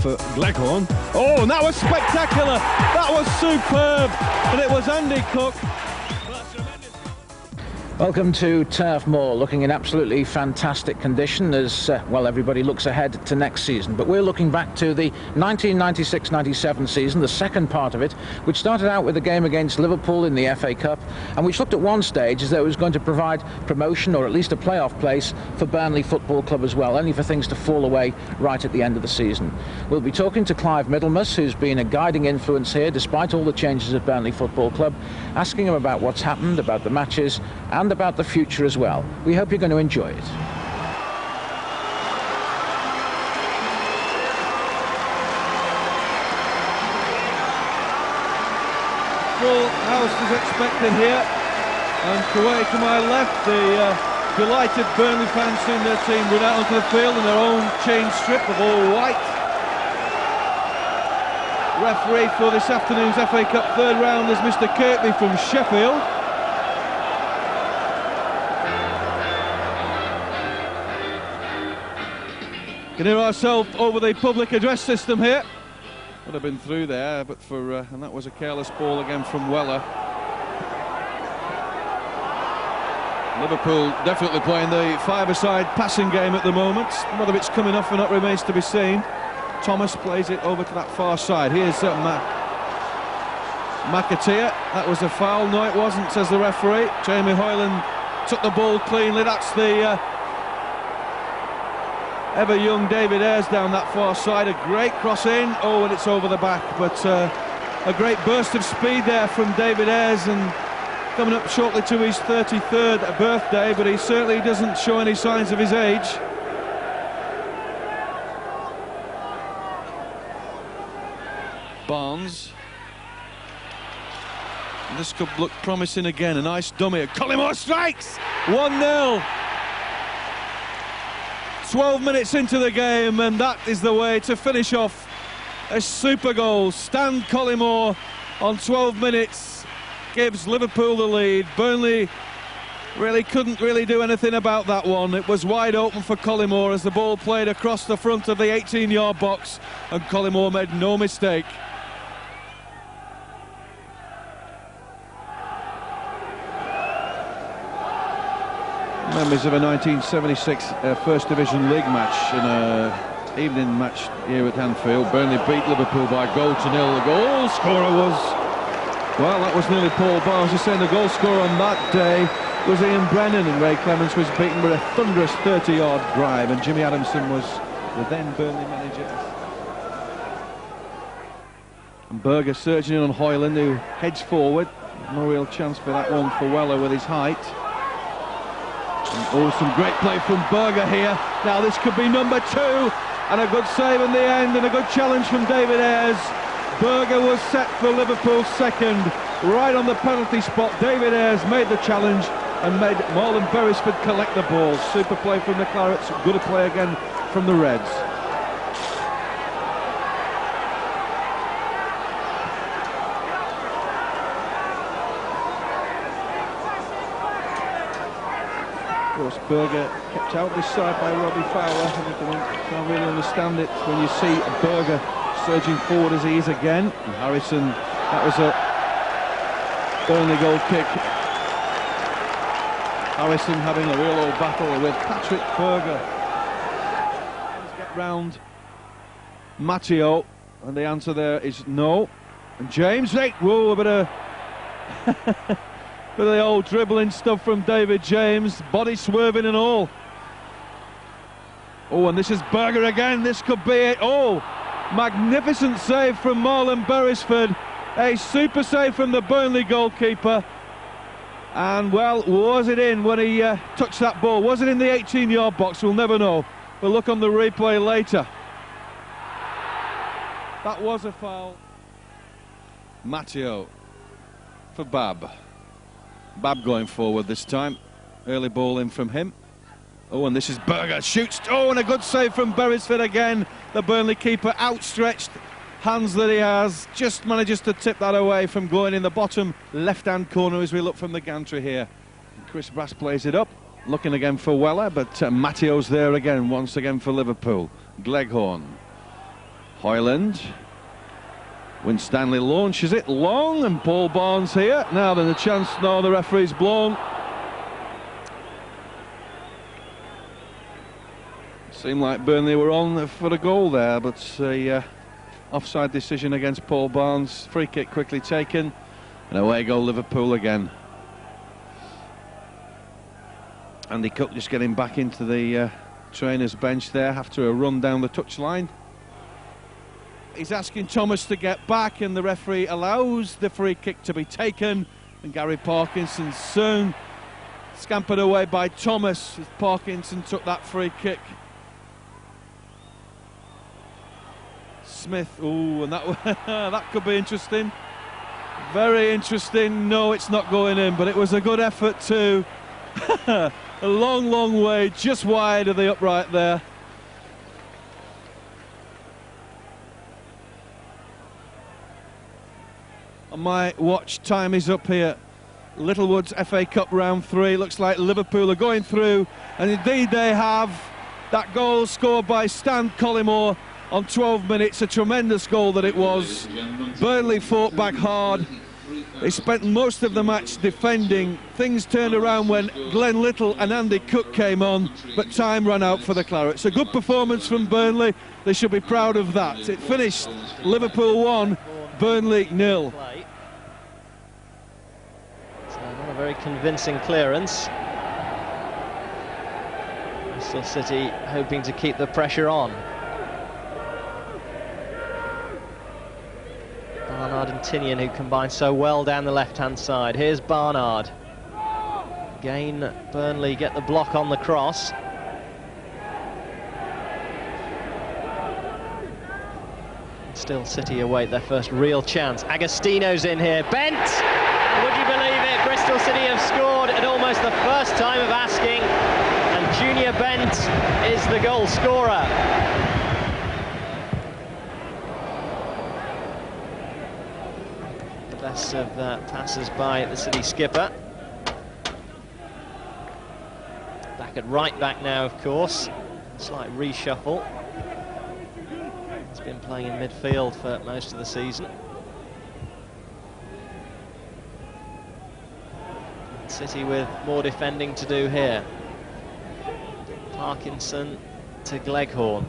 for Gleghorn. Oh, and that was spectacular. That was superb. And it was Andy Cook. Welcome to Turf Moor, looking in absolutely fantastic condition as, well, everybody looks ahead to next season. But we're looking back to the 1996-97 season, the second part of it, which started out with a game against Liverpool in the FA Cup, and which looked at one stage as though it was going to provide promotion or at least a playoff place for Burnley Football Club as well, only for things to fall away right at the end of the season. We'll be talking to Clive Middlemas, who's been a guiding influence here despite all the changes at Burnley Football Club, asking him about what's happened, about the matches, and about the future as well. We hope you're going to enjoy it. Full house is expected here, and away to my left, the delighted Burnley fans seeing their team run out onto the field in their own chain strip of all white. Referee for this afternoon's FA Cup third round is Mr. Kirkby from Sheffield. Can hear ourselves over the public address system here. Would have been through there, but and that was a careless ball again from Weller. Liverpool definitely playing the five-a-side passing game at the moment. Whether it's coming off or not remains to be seen. Thomas plays it over to that far side. Here's McAteer. That was a foul. No, it wasn't, says the referee. Jamie Hoyland took the ball cleanly. That's the ever young David Ayres down that far side. A great cross in. Oh, and it's over the back. But a great burst of speed there from David Ayres, and coming up shortly to his 33rd birthday, but he certainly doesn't show any signs of his age. Barnes. And this could look promising again. A nice dummy. Collymore strikes! 1-0. 12 minutes into the game, and that is the way to finish off a super goal. Stan Collymore on 12 minutes gives Liverpool the lead. Burnley couldn't do anything about that one. It was wide open for Collymore as the ball played across the front of the 18-yard box, and Collymore made no mistake. Members of a 1976 First Division League match in an evening match here at Anfield. Burnley beat Liverpool by a goal to nil. The goal scorer was, well, that was nearly Paul Barnes. Just saying the goal scorer on that day was Ian Brennan, and Ray Clements was beaten with a thunderous 30-yard drive, and Jimmy Adamson was the then Burnley manager. And Berger surging in on Hoyland, who heads forward. No real chance for that one for Weller with his height. And, oh, some great play from Berger here. Now this could be number 2, and a good save in the end, and a good challenge from David Ayres. Berger was set for Liverpool's second, right on the penalty spot. David Ayres made the challenge and made Marlon Beresford collect the ball. Super play from the Clarets, good play again from the Reds. Of course, Berger kept out this side by Robbie Fowler, and you can't really understand it when you see Berger surging forward as he is again. And Harrison, that was a Burnley goal kick. Harrison having a real old battle with Patrick Berger. Let's get round Matteo, and the answer there is no. And James, whoa, a bit of bit of the old dribbling stuff from David James, body swerving and all. Oh, and this is Berger again. This could be it. Oh, magnificent save from Marlon Beresford. A super save from the Burnley goalkeeper. And, well, was it in when he touched that ball? Was it in the 18-yard box? We'll never know. We'll look on the replay later. That was a foul. Matteo for Bab. Bab going forward this time. Early ball in from him. Oh, and this is Berger. Shoots. Oh, and a good save from Beresford again. The Burnley keeper, outstretched hands that he has, just manages to tip that away from going in the bottom left-hand corner as we look from the gantry here. Chris Brass plays it up, looking again for Weller, but Matteo's there again, once again for Liverpool. Gleghorn. Hoyland. Winstanley launches it long, and Paul Barnes here. Now then, the chance. No, the referee's blown. Seemed like Burnley were on for a goal there, but offside decision against Paul Barnes. Free kick quickly taken, and away go Liverpool again. Andy Cook just getting back into the trainer's bench there after a run down the touchline. He's asking Thomas to get back, and the referee allows the free kick to be taken, and Gary Parkinson soon scampered away by Thomas as Parkinson took that free kick. Smith, ooh, and that that could be interesting. Very interesting. No, it's not going in, but it was a good effort too. A long, long way, just wide of the upright there. On my watch, time is up here. Littlewood's FA Cup round 3. Looks like Liverpool are going through, and indeed they have. That goal scored by Stan Collymore on 12 minutes, a tremendous goal that it was. Burnley fought back hard. They spent most of the match defending. Things turned around when Glenn Little and Andy Cook came on, but time ran out for the Clarets. A good performance from Burnley. They should be proud of that. It finished Liverpool 1, Burnley 0. So not a very convincing clearance. Bristol City hoping to keep the pressure on. Barnard and Tinian, who combine so well down the left-hand side. Here's Barnard. Again, Burnley get the block on the cross. Still City await their first real chance. Agostino's in here. Bent! And would you believe it? Bristol City have scored at almost the first time of asking. And Junior Bent is the goal scorer. Of passes by the City skipper. Back at right back now, of course. Slight reshuffle. He's been playing in midfield for most of the season. City with more defending to do here. Parkinson to Gleghorn.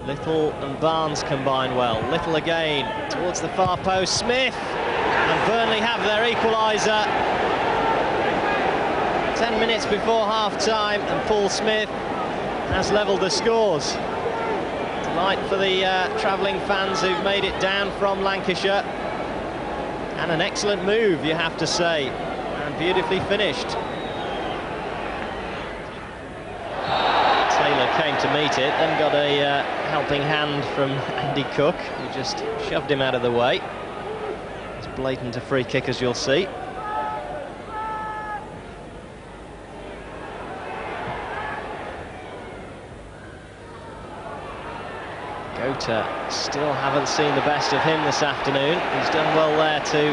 Little and Barnes combine well. Little again towards the far post. Smith, and Burnley have their equaliser. 10 minutes before half-time, and Paul Smith has levelled the scores. Delight for the travelling fans who've made it down from Lancashire, and an excellent move, you have to say, and beautifully finished. Came to meet it, then got a helping hand from Andy Cook, who just shoved him out of the way. It's blatant a free kick, as you'll see. Gota, still haven't seen the best of him this afternoon. He's done well there to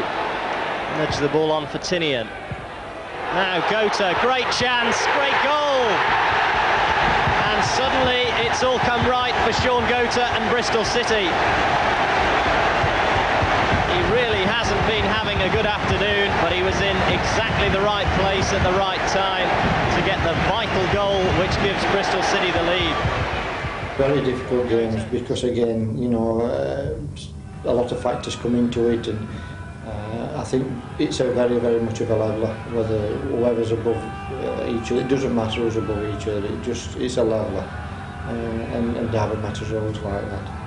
nudge the ball on for Tinian. Now Gota, great chance, great goal! And suddenly it's all come right for Sean Gota and Bristol City. He really hasn't been having a good afternoon, but he was in exactly the right place at the right time to get the vital goal which gives Bristol City the lead. Very difficult games because, again, you know, a lot of factors come into it, and I think it's a very, very much of a leveller. Whether whoever's above each other, it doesn't matter who's above each other. It's a leveller, and Derby matters always like that.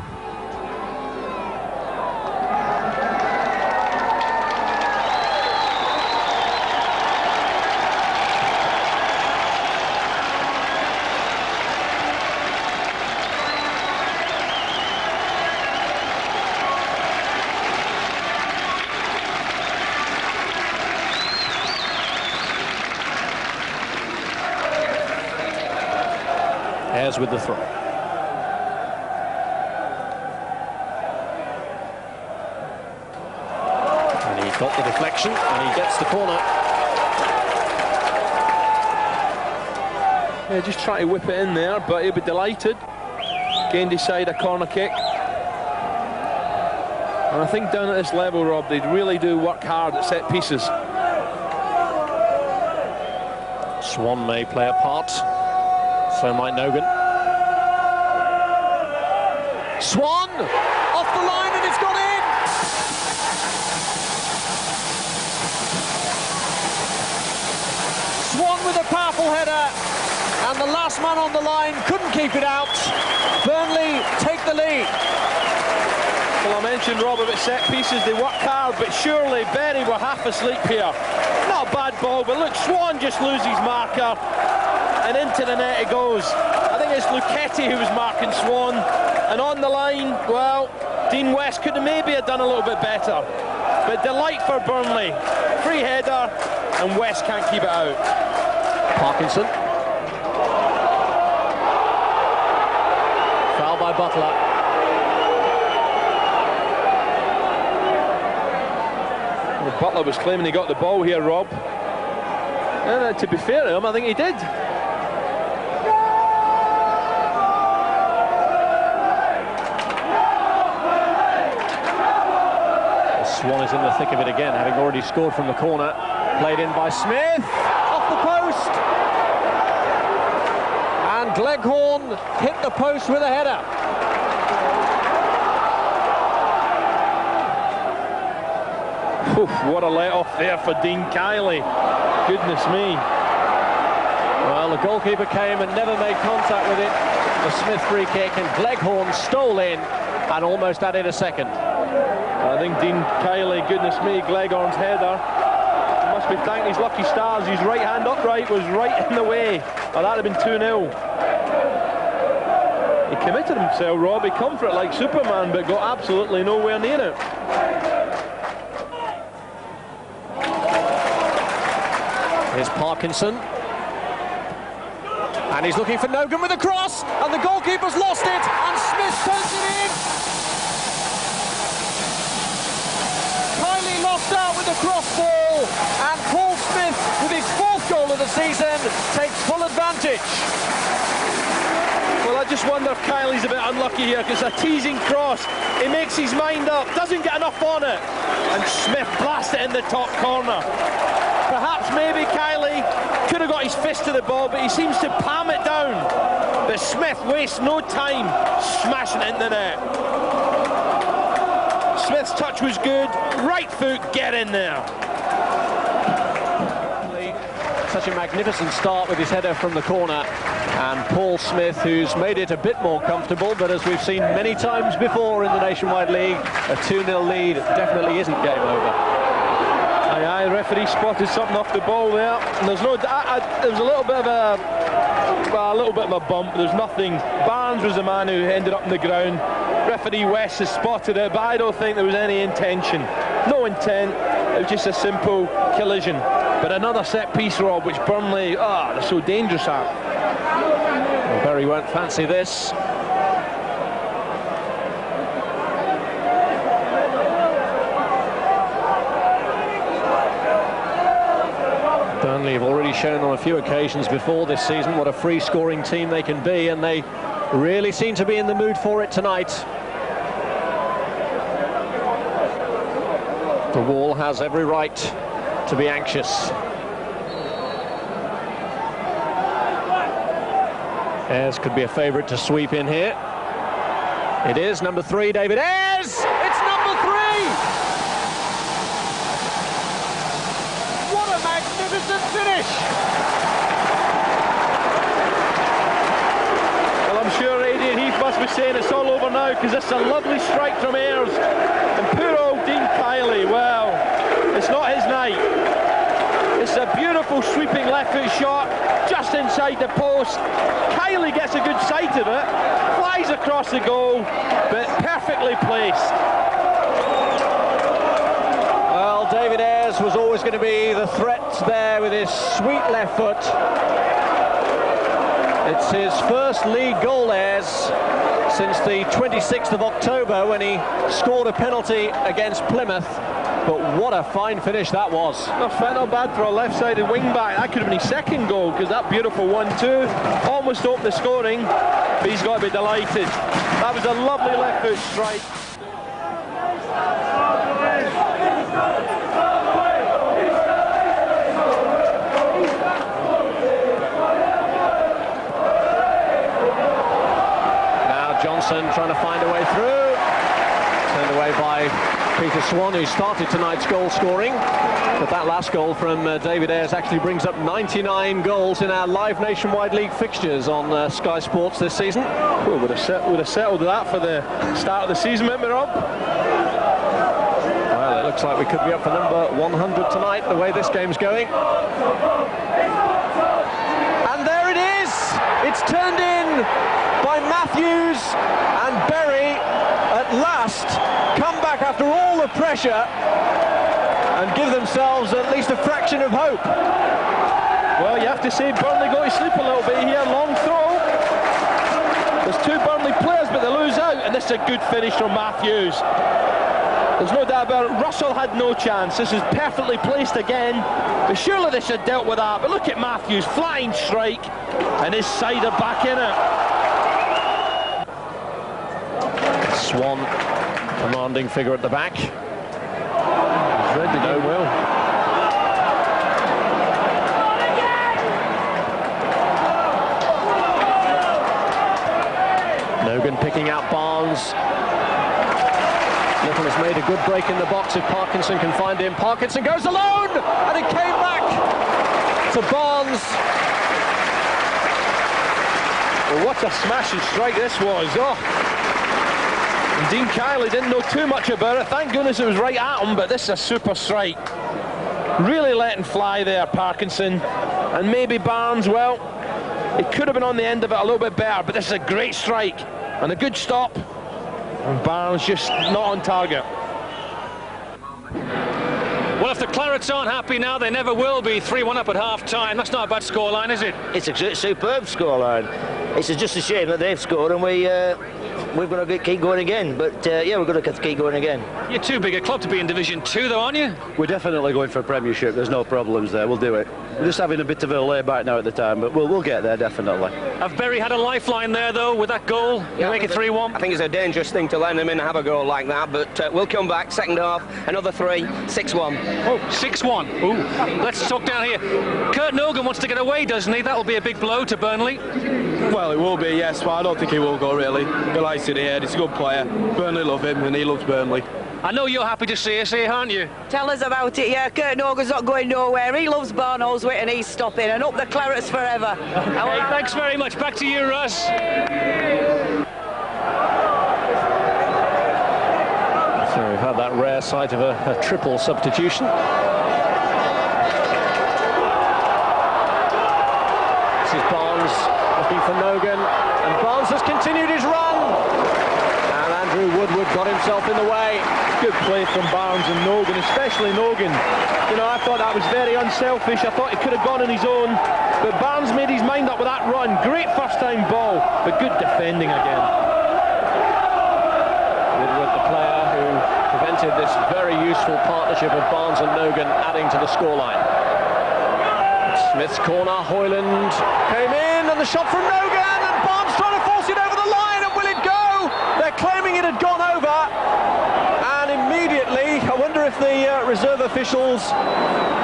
Ayres with the throw. And he got the deflection, and he gets the corner. Yeah, just try to whip it in there, but he'll be delighted. Again, decide a corner kick. And I think down at this level, Rob, they really do work hard at set pieces. Swan may play a part. So might Nogan. Swan off the line and it's gone in. Swan with a powerful header, and the last man on the line couldn't keep it out. Burnley take the lead. Well, I mentioned, Rob, about set pieces, they work hard, but surely Berry were half asleep here. Not a bad ball, but look, Swan just loses his marker, and into the net it goes. I think it's Luchetti who was marking Swan, and on the line, well, Dean West could have maybe have done a little bit better. But delight for Burnley. Free header, and West can't keep it out. Parkinson. Foul by Butler. Butler was claiming he got the ball here, Rob. And to be fair to him, I think he did. Swan is in the thick of it again, having already scored from the corner. Played in by Smith, off the post. And Gleghorn hit the post with a header. Oof, what a let-off there for Dean Kiley. Goodness me. Well, the goalkeeper came and never made contact with it. The Smith free kick, and Gleghorn stole in and almost added a second. I think Dean Kiley, goodness me, Gleghorn's header. He must be thanking his lucky stars. His right hand upright was right in the way. Or that'd have been 2-0. He committed himself, Rob. He come for it like Superman, but got absolutely nowhere near it. Here's Parkinson. And he's looking for Nogan with a cross, and the goalkeeper's lost it, and Smith turns it in. Kiley lost out with a cross ball, and Paul Smith, with his 4th goal of the season, takes full advantage. Well, I just wonder if Kiley's a bit unlucky here, because a teasing cross, he makes his mind up, doesn't get enough on it, and Smith blasts it in the top corner. Perhaps maybe Kiley could have got his fist to the ball, but he seems to palm it down. But Smith wastes no time smashing it in the net. Smith's touch was good, right foot, get in there. Such a magnificent start with his header from the corner, and Paul Smith, who's made it a bit more comfortable, but as we've seen many times before in the Nationwide League, a 2-0 lead definitely isn't game over. Aye, referee spotted something off the ball there. And there's no, there was a little bit of a bump. There's nothing. Barnes was the man who ended up on the ground. Referee West has spotted it, but I don't think there was any intention. No intent. It was just a simple collision. But another set piece, Rob, which Burnley, they're so dangerous at. Well, Berry won't fancy this. Burnley have already shown on a few occasions before this season what a free-scoring team they can be, and they really seem to be in the mood for it tonight. The Wall has every right to be anxious. Ayres could be a favourite to sweep in here. It is number 3, David Ayres! It's number 3! What a magnificent finish! Well, I'm sure Adrian Heath must be saying it's all over now, because it's a lovely strike from Ayres. And poor old Dean Kiley, well, it's not his night. It's a beautiful sweeping left foot shot, just inside the post. Kiley gets a good sight of it, flies across the goal, but perfectly placed. Well, David Ayres was always going to be the threat there with his sweet left foot. It's his first league goal, Ayres, since the 26th of October when he scored a penalty against Plymouth. but what a fine finish that was. Not bad for a left-sided wing-back. That could have been his second goal, because that beautiful 1-2 almost opened the scoring, but he's got to be delighted. That was a lovely left-foot strike. Johnson trying to find a way through, turned away by Peter Swan, who started tonight's goal scoring, but that last goal from David Ayres actually brings up 99 goals in our live Nationwide League fixtures on Sky Sports this season. Well, would have settled that for the start of the season, wouldn't we, Rob? Well, it looks like we could be up for number 100 tonight, the way this game's going. And there it is! It's turned in by Matthews, and Bury at last come back after all the pressure and give themselves at least a fraction of hope. Well, you have to say Burnley go to sleep a little bit here. Long throw. There's two Burnley players, but they lose out, and this is a good finish from Matthews. There's no doubt about it. Russell had no chance. This is perfectly placed again, but surely they should have dealt with that. But look at Matthews, flying strike, and his side are back in it. Swan, commanding figure at the back. He's read the game well. Nogan picking out Barnes. Little has made a good break in the box if Parkinson can find him. Parkinson goes alone, and it came back to Barnes. Well, what a smashing strike this was. Oh. And Dean Kiley didn't know too much about it. Thank goodness it was right at him, but this is a super strike. Really letting fly there, Parkinson. And maybe Barnes, well, he could have been on the end of it a little bit better, but this is a great strike and a good stop. And Barnes just not on target. Well, if the Clarets aren't happy now, they never will be. 3-1 up at half-time. That's not a bad scoreline, is it? It's a superb scoreline. It's just a shame that they've scored and we've got to keep going again. But yeah, we're going to keep going again. You're too big a club to be in Division 2, though, aren't you? We're definitely going for a Premiership. There's no problems there. We'll do it. We're just having a bit of a lay-back now at the time, but we'll get there, definitely. Have Bury had a lifeline there, though, with that goal? Yeah, make it 3-1? I think it's a dangerous thing to let them in and have a goal like that, but we'll come back. Second half, another 3, 6-1. Oh, 6-1. Ooh. Let's talk down here. Kurt Nogan wants to get away, doesn't he? That'll be a big blow to Burnley. Well, it will be, yes, but I don't think he will go, really. He likes it here. He's a good player. Burnley love him, and he loves Burnley. I know you're happy to see us here, aren't you? Tell us about it, yeah. Kurt Nogan's not going nowhere. He loves Barnholdswit and he's stopping, and up the Clarets forever. Okay, thanks very much. Back to you, Russ. So we've had that rare sight of a triple substitution. This is Barnes looking for Nogan, and Barnes has continued his run. And Andrew Woodward got himself in the way. Good play from Barnes and Nogan, especially Nogan. You know, I thought that was very unselfish. I thought he could have gone on his own, but Barnes made his mind up with that run. Great first-time ball, but good defending again. Woodward, the player who prevented this very useful partnership of Barnes and Nogan adding to the scoreline. Smith's corner, Hoyland came in, and the shot from Nogan, and Barnes trying to force it over the line, and will it go? They're claiming it had gone over, and immediately, I wonder if the reserve officials'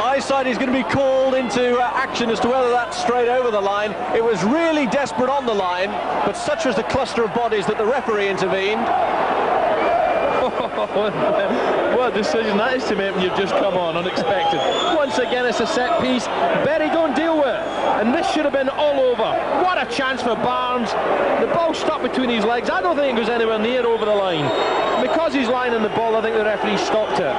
eyesight is going to be called into action as to whether that's straight over the line. It was really desperate on the line, but such was the cluster of bodies that the referee intervened. What a decision that is to make when you've just come on, unexpected. Once again, it's a set piece. Bury don't deal with it, and this should have been all over. What a chance for Barnes. The ball stuck between his legs. I don't think it goes anywhere near over the line. Because he's lining the ball, I think the referee stopped it.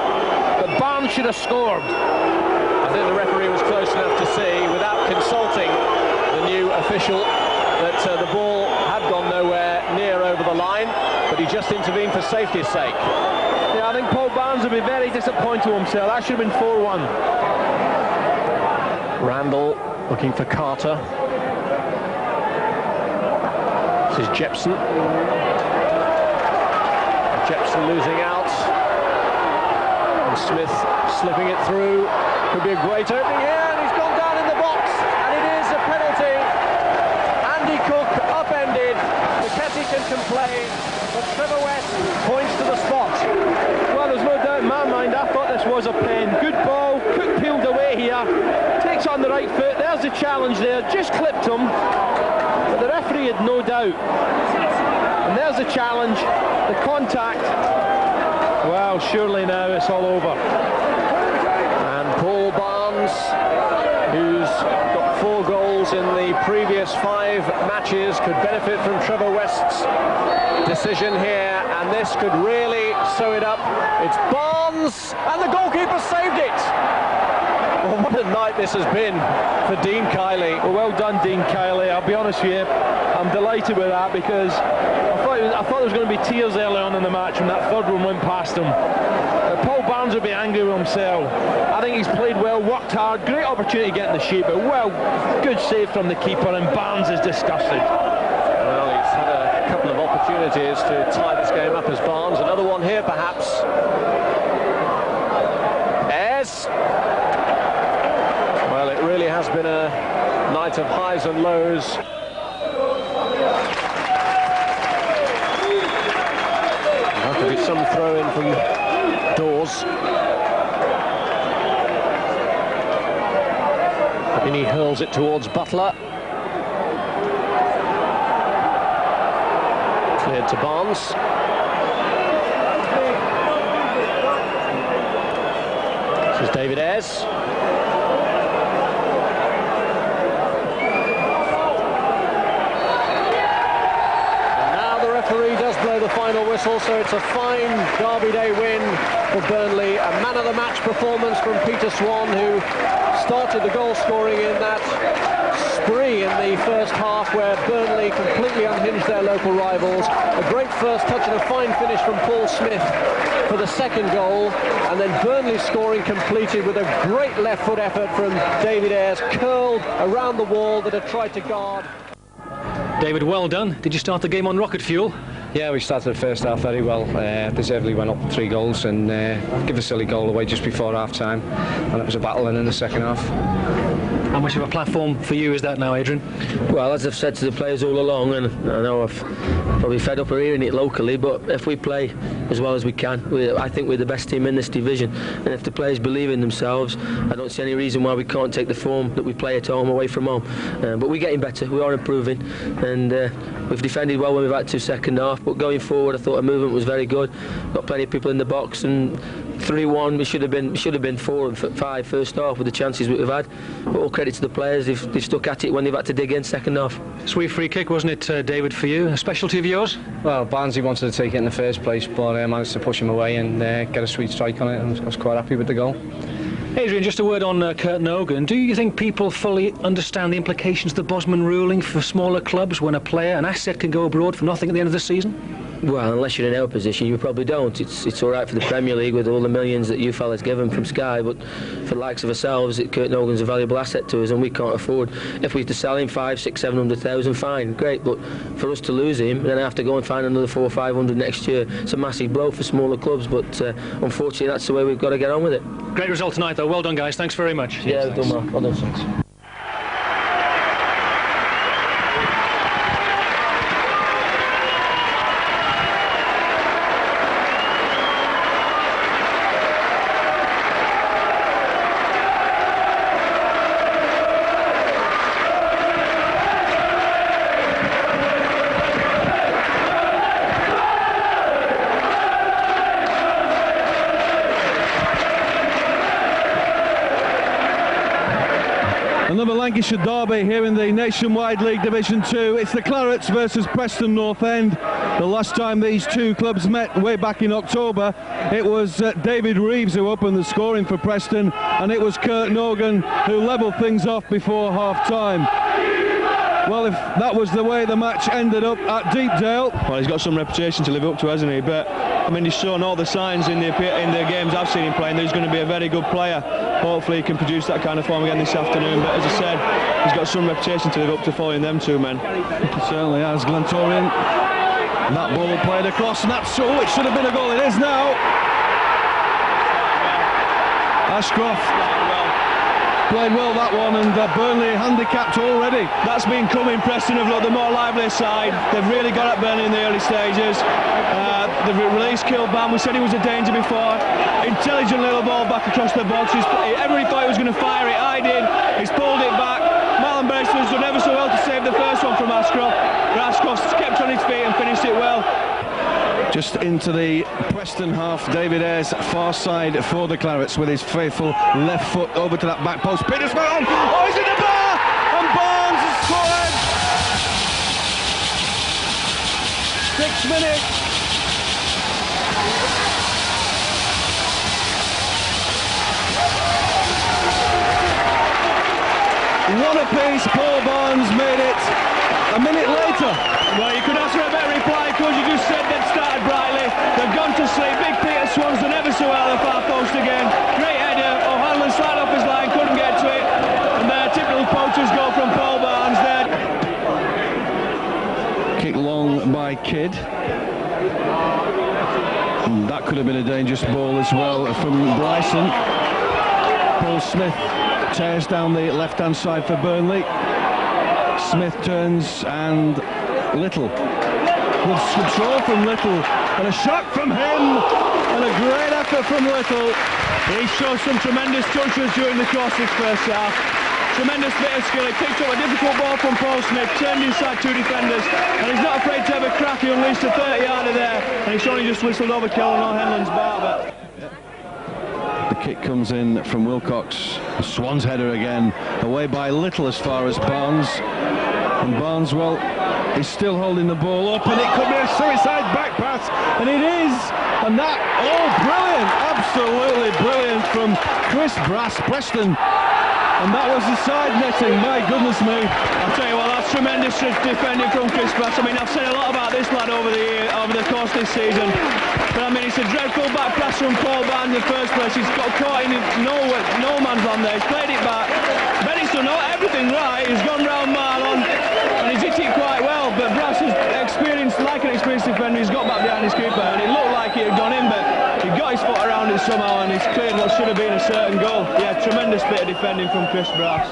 But Barnes should have scored. I think the referee was close enough to see, without consulting the new official, that the ball had gone nowhere near over the line, but he just intervened for safety's sake. Yeah, I think Paul Barnes will be very disappointed with himself. That should have been 4-1. Randall looking for Carter. This is Jepson. Jepson losing out. And Smith slipping it through. Could be a great opening here, and he's gone down in the box, and it is a penalty. Andy Cook upended. McKenzie can complain, but Trevor West points to the spot. Well, there's no doubt in my mind, I thought this was a pen. Good ball, Cook peeled away here, takes on the right foot, there's the challenge there, just clipped him, but the referee had no doubt. And there's the challenge, the contact. Well, surely now it's all over. And Paul Barnes, who's got 4 goals in the previous 5 matches, could benefit from Trevor West's decision here, and this could really sew it up. It's Barnes, and the goalkeeper saved it. Well, what a night this has been for Dean Kiley. Well done, Dean Kiley. I'll be honest with you, I'm delighted with that, because I thought there was going to be tears early on in the match when that third one went past him. Paul Barnes would be angry with himself. I think he's played well, worked hard, great opportunity to get in the sheet, but well, good save from the keeper, and Barnes is disgusted. Well, he's had a couple of opportunities to tie this game up as Barnes. Another one here, perhaps. Ayres. Well, it really has been a night of highs and lows. There'll have to be some throw-in from Dawes. And he hurls it towards Butler. Cleared to Barnes. This is David Ayres. Referee does blow the final whistle, so it's a fine Derby Day win for Burnley. A man of the match performance from Peter Swan, who started the goal scoring in that spree in the first half where Burnley completely unhinged their local rivals. A great first touch and a fine finish from Paul Smith for the second goal, and then Burnley scoring completed with a great left foot effort from David Ayres, curled around the wall that had tried to guard. David, well done. Did you start the game on rocket fuel? Yeah, we started the first half very well. Deservedly went up 3 goals and give a silly goal away just before half-time, and it was a battle in the second half. How much of a platform for you is that now, Adrian? Well, as I've said to the players all along, and I know I've probably fed up of hearing it locally, but if we play as well as we can, I think we're the best team in this division, and if the players believe in themselves, I don't see any reason why we can't take the form that we play at home away from home. But we're getting better, we are improving, and we've defended well when we've had to second half, but going forward I thought our movement was very good. Got plenty of people in the box, and 3-1, we should have been 4 and 5 first half with the chances we've had. But all credit to the players, they've stuck at it when they've had to dig in second half. Sweet free kick, wasn't it, David, for you? A specialty of yours? Well, Barnsley wanted to take it in the first place, but I managed to push him away and get a sweet strike on it, and I was quite happy with the goal. Adrian, just a word on Kurt Nogan. Do you think people fully understand the implications of the Bosman ruling for smaller clubs when a player, an asset, can go abroad for nothing at the end of the season? Well, unless you're in our position, you probably don't. It's all right for the Premier League with all the millions that you fellas give him from Sky, but for the likes of ourselves, Kurt Nogan's a valuable asset to us, and we can't afford. If we have to sell him 500, 600, 700,000, fine, great. But for us to lose him, and then have to go and find another 400 or 500 next year, it's a massive blow for smaller clubs. But unfortunately, that's the way we've got to get on with it. Great result tonight, though. Well done, guys. Thanks very much. Yeah, done well. Well done, thanks. Another Lancashire derby here in the Nationwide League Division 2. It's the Clarets versus Preston North End. The last time these two clubs met, way back in October, it was David Reeves who opened the scoring for Preston, and it was Kurt Nogan who levelled things off before half-time. Well, if that was the way the match ended up at Deepdale... Well, he's got some reputation to live up to, hasn't he? But, I mean, he's shown all the signs in the games I've seen him playing that he's going to be a very good player. Hopefully he can produce that kind of form again this afternoon. But as I said, he's got some reputation to live up to following them two men. He certainly has, Glentorian. That ball played across, and that's... Oh, it should have been a goal. It is now. Ashcroft played well that one, and Burnley handicapped already. That's been coming. Preston have looked the more lively side. They've really got at Burnley in the early stages. They've released Kilban. We said he was a danger before. Intelligent little ball back across the box. Everybody thought he was going to fire it. I did. He's pulled it back. Marlon Bracelet's done ever so well to save the first one from Ashcroft. But Ashcroft's kept on his feet and finished it well. Just into the Preston half, David Ayres far side for the Clarets with his faithful left foot over to that back post. Petersman on! Oh, he's in the bar! And Barnes has scored! 6 minutes. One apiece. Paul Barnes made it a minute later. Well, you could ask for a better reply, because you just said they'd started brightly. They've gone to sleep. Big Peter Swan's done ever so well at the far post again. Great header. O'Hanlon slid off his line, couldn't get to it. And their typical poacher's goal from Paul Barnes there. Kick long by Kidd. And that could have been a dangerous ball as well from Bryson. Paul Smith tears down the left-hand side for Burnley. Smith turns, and Little. Good control from Little, and a shot from him, and a great effort from Little. He showed some tremendous touches during the course of this first half. Tremendous bit of skill. He picked up a difficult ball from Paul Smith, turned inside two defenders, and he's not afraid to have a crack. He unleashed a 30-yarder there, and he's only just whistled over Kellen O'Hanlon's bar. The kick comes in from Wilcox. Swan's header again, away by Little as far as Barnes. And Barnes, well, he's still holding the ball up, and it could be a suicide back pass, and it is. And that, oh, brilliant, absolutely brilliant from Chris Brass, Preston. And that was the side netting, my goodness me. I'll tell you what, that's tremendous defending from Chris Brass. I mean, I've said a lot about this lad over the course of this season. But I mean, it's a dreadful back pass from Paul Barnes in the first place. He's got caught in no man's land there. He's played it back. Bennett's done everything right. He's gone round Marlon, and he's hit it quite well. But Brass is experienced, like an experienced defender. He's got back behind his keeper, and it looked like it had gone in, but he got his foot around it somehow, and he's cleared what should have been a certain goal. Yeah, tremendous bit of defending from Chris Brass.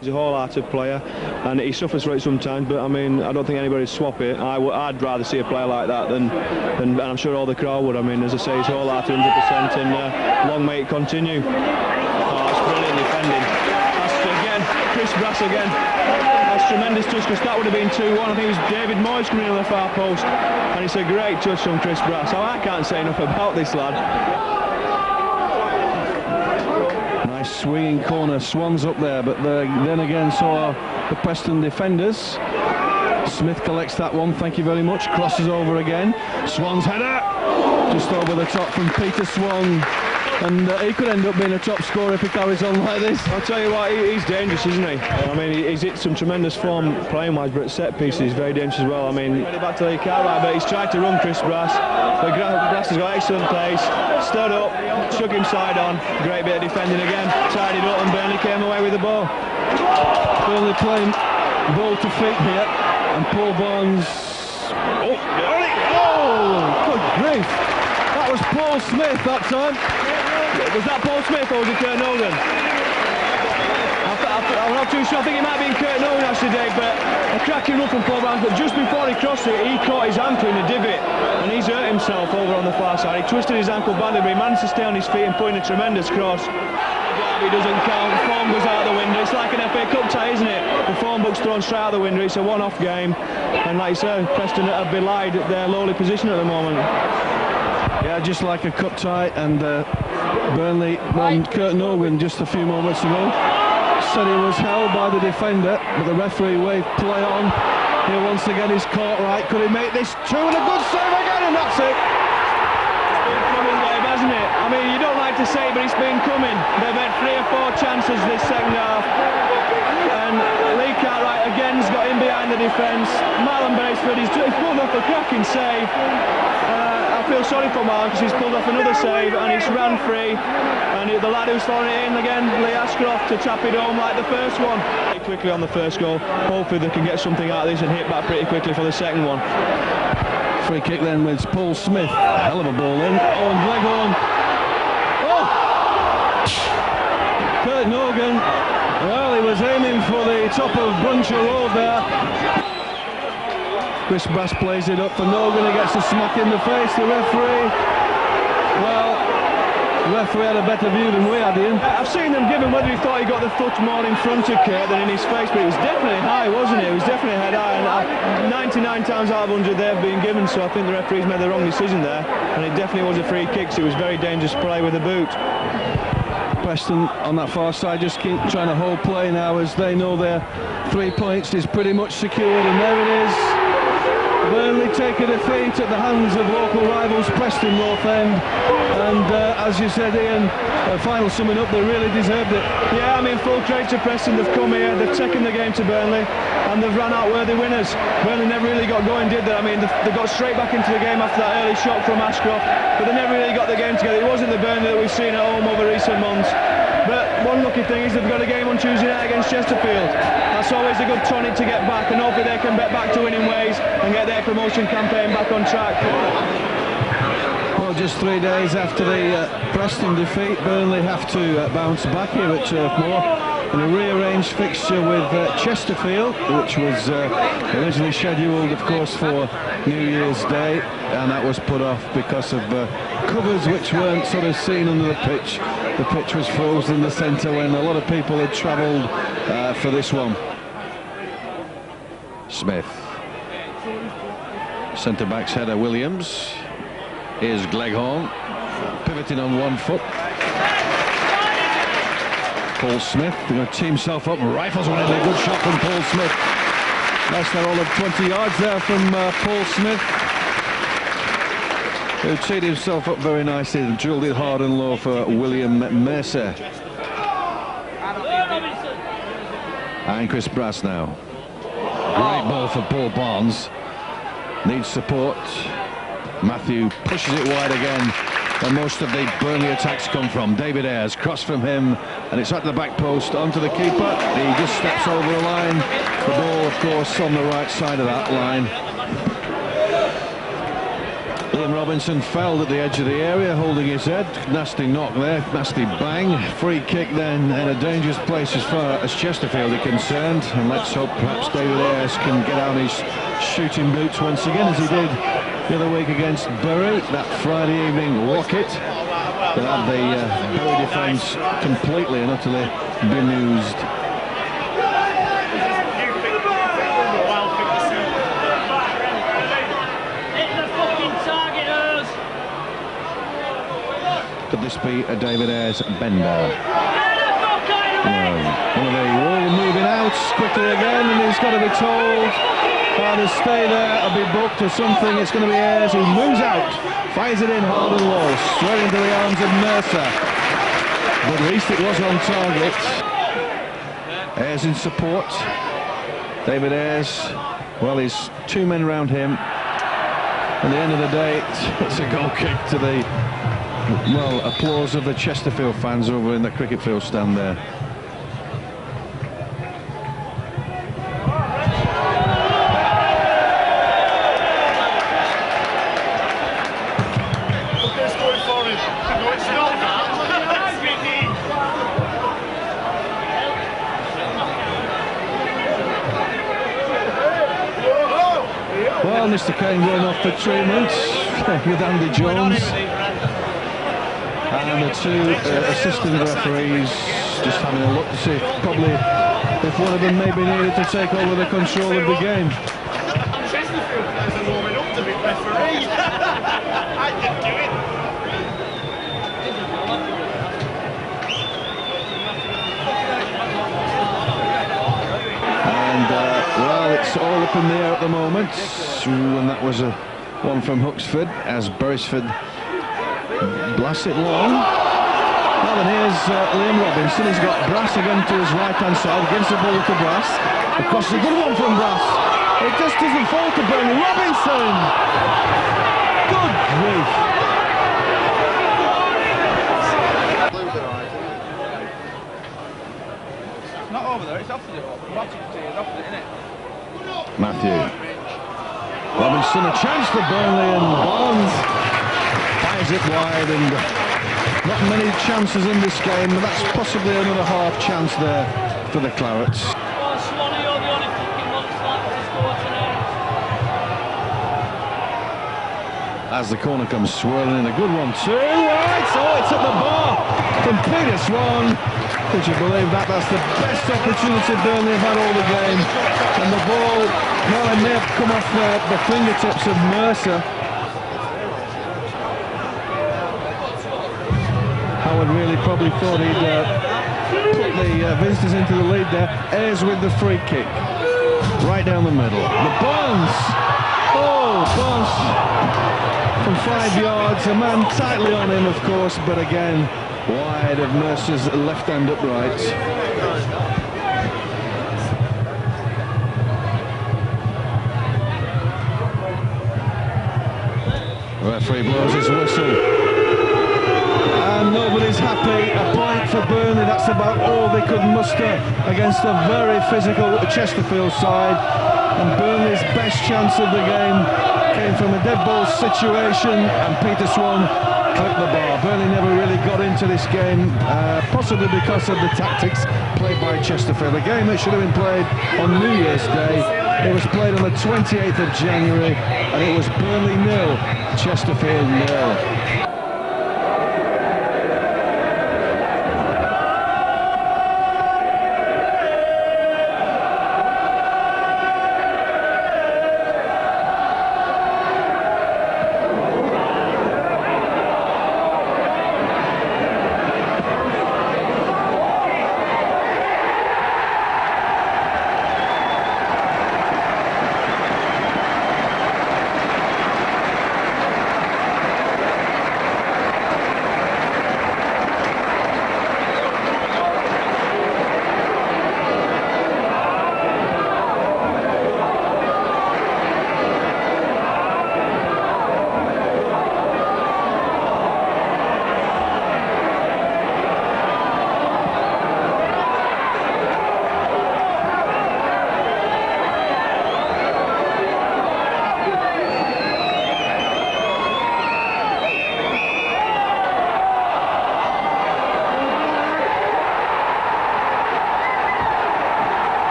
He's a wholehearted player, and he suffers for it sometimes, but I mean, I don't think anybody'd swap it. I'd rather see a player like that than and I'm sure all the crowd would. I mean, as I say, he's wholehearted 100%, and long may it continue. Oh, that's brilliant defending. That's again, Chris Brass again. That's tremendous touch, because that would have been 2-1. I think it was David Moyes coming in on the far post, and it's a great touch from Chris Brass. Oh, I can't say enough about this lad. Nice swinging corner, Swans up there, but then again saw the Preston defenders. Smith collects that one, thank you very much, crosses over again. Swans header, just over the top from Peter Swan. And he could end up being a top scorer if he carries on like this. I'll tell you what, he's dangerous, isn't he? I mean, he's hit some tremendous form playing-wise, but at set pieces he's very dangerous as well. I mean, ready back to Lee Cartwright, but he's tried to run Chris Brass. But Brass has got excellent pace, stood up, shook him side on. Great bit of defending again, tidied up, and Burnley came away with the ball. Burnley playing ball to feet here, and Paul Barnes. Oh, good grief! That was Paul Smith that time. Was that Paul Smith or was it Kurt Nolan? I'm not too sure. I think it might have been Kurt Nolan actually, Dave, but a cracking run from Paul Barnes. But just before he crossed it, he caught his ankle in a divot, and he's hurt himself over on the far side. He twisted his ankle badly, but he managed to stay on his feet and put in a tremendous cross. He doesn't count. Form goes out the window. It's like an FA Cup tie, isn't it? The form book's thrown straight out the window. It's a one-off game, and like you said, Preston have belied their lowly position at the moment. Yeah, just like a cup tie, and Burnley won. Kurt Nolan just a few moments ago said he was held by the defender, but the referee waved play on. Here once again is Cartwright. Could he make this 2 and a good save again, and that's it. It's been coming, Dave, hasn't it? I mean, you don't like to say it, but it's been coming. They've had 3 or 4 chances this second half, and Lee Cartwright again's got in behind the defence. Marlon Braceford, he's pulled off a cracking save. I feel sorry for Marlon because he's pulled off another save, and he's ran free, and the lad who's throwing it in again, Lee Ashcroft, to tap it home like the first one. Quickly on the first goal, hopefully they can get something out of this and hit back pretty quickly for the second one. Free kick then with Paul Smith, hell of a ball in. Oh, and Leghorn. Oh! Nogan, well, he was aiming for the top of Buncher Road there. Chris Brass plays it up for Nogan, he gets a smack in the face, the referee. Well, the referee had a better view than we had, Ian. I've seen them give him whether he thought he got the foot more in front of Kurt than in his face, but it was definitely high, wasn't it? It was definitely head high, and 99 times out of 100 they've been given, so I think the referee's made the wrong decision there, and it definitely was a free kick, so it was very dangerous play with the boot. Preston on that far side just keep trying to hold play now, as they know their 3 points is pretty much secured, and there it is. Burnley take a defeat at the hands of local rivals Preston North End, and as you said, Ian, final summing up, they really deserved it. Yeah, I mean, full credit to Preston. They've come here, they've taken the game to Burnley, and they've ran out worthy winners. Burnley never really got going, did they? I mean, they got straight back into the game after that early shock from Ashcroft, but they never really got the game together. It wasn't the Burnley that we've seen at home over recent months. But one lucky thing is they've got a game on Tuesday night against Chesterfield. That's always a good tonic to get back, and hopefully they can get back to winning ways and get their promotion campaign back on track. Well, just 3 days after the Preston defeat, Burnley have to bounce back here at Turf Moor in a rearranged fixture with Chesterfield, which was originally scheduled, of course, for New Year's Day, and that was put off because of covers which weren't sort of seen under the pitch. The pitch was frozen in the centre when a lot of people had travelled for this one. Smith. Centre-back's header, Williams. Here's Gleghorn, pivoting on 1 foot. Paul Smith, going to tee himself up, rifles one in, a good shot from Paul Smith. That's not all of 20 yards there from Paul Smith, who teed himself up very nicely and drilled it hard and low for William Mercer. And Chris Brass now. Great ball for Paul Barnes. Needs support. Matthew pushes it wide again, where most of the Burnley attacks come from. David Ayres, cross from him, and it's at the back post, onto the keeper. He just steps over the line. The ball, of course, on the right side of that line. Liam Robinson fell at the edge of the area, holding his head. Nasty knock there, nasty bang. Free kick then, in a dangerous place as far as Chesterfield are concerned. And let's hope perhaps David Ayres can get out his shooting boots once again, as he did the other week against Bury, that Friday evening rocket. They'll have the Bury defence completely and utterly bemused. Could this be a David Ayres bender? One of the all moving out quickly again, and he's got to be told either stay there or be booked or something. It's going to be Ayres who moves out, fires it in hard and low, straight into the arms of Mercer. But at least it was on target. Ayres in support. David Ayres, well, he's 2 men round him. At the end of the day, it's a goal kick to the, well, applause of the Chesterfield fans over in the cricket field stand there. Well, Mr. Kane going off for treatment with Andy Jones, and the 2 assistant referees just having a look to see probably if one of them maybe needed to take over the control of the game. Chesterfield players are warming up to be referee. I didn't do it. And well, it's all up in the air at the moment. And that was a one from Huxford as Beresford blasts it long. Well, and here's Liam Robinson. He's got Brass again to his right-hand side, against the ball to Brass. Across a good one from Brass. It just doesn't fall to Burnley. Robinson! Good grief. Not over there, it's opposite. It's opposite, isn't it? Matthew. Robinson, a chance for Burnley, and Barnes fires it wide, and Not many chances in this game, but that's possibly another half chance there for the Clarets. As the corner comes swirling in, a good one too. Right, oh, it's at the bar from Peter Swan. Could you believe that? That's the best opportunity Burnley have had all the game. And the ball, well, it may have come off the fingertips of Mercer. Howard really probably thought he'd put the visitors into the lead there. Ayres with the free kick. Right down the middle. The Barnes. Oh, Barnes from 5 yards. A man tightly on him, of course, but again, wide of Mercer's left hand upright. The referee blows his whistle. And nobody's happy. A point for Burnley. That's about all they could muster against a very physical Chesterfield side. And Burnley's best chance of the game came from a dead ball situation, and Peter Swan clipped the bar. Burnley never really got into this game, possibly because of the tactics played by Chesterfield. A game that should have been played on New Year's Day. It was played on the 28th of January, and it was Burnley 0, Chesterfield 0.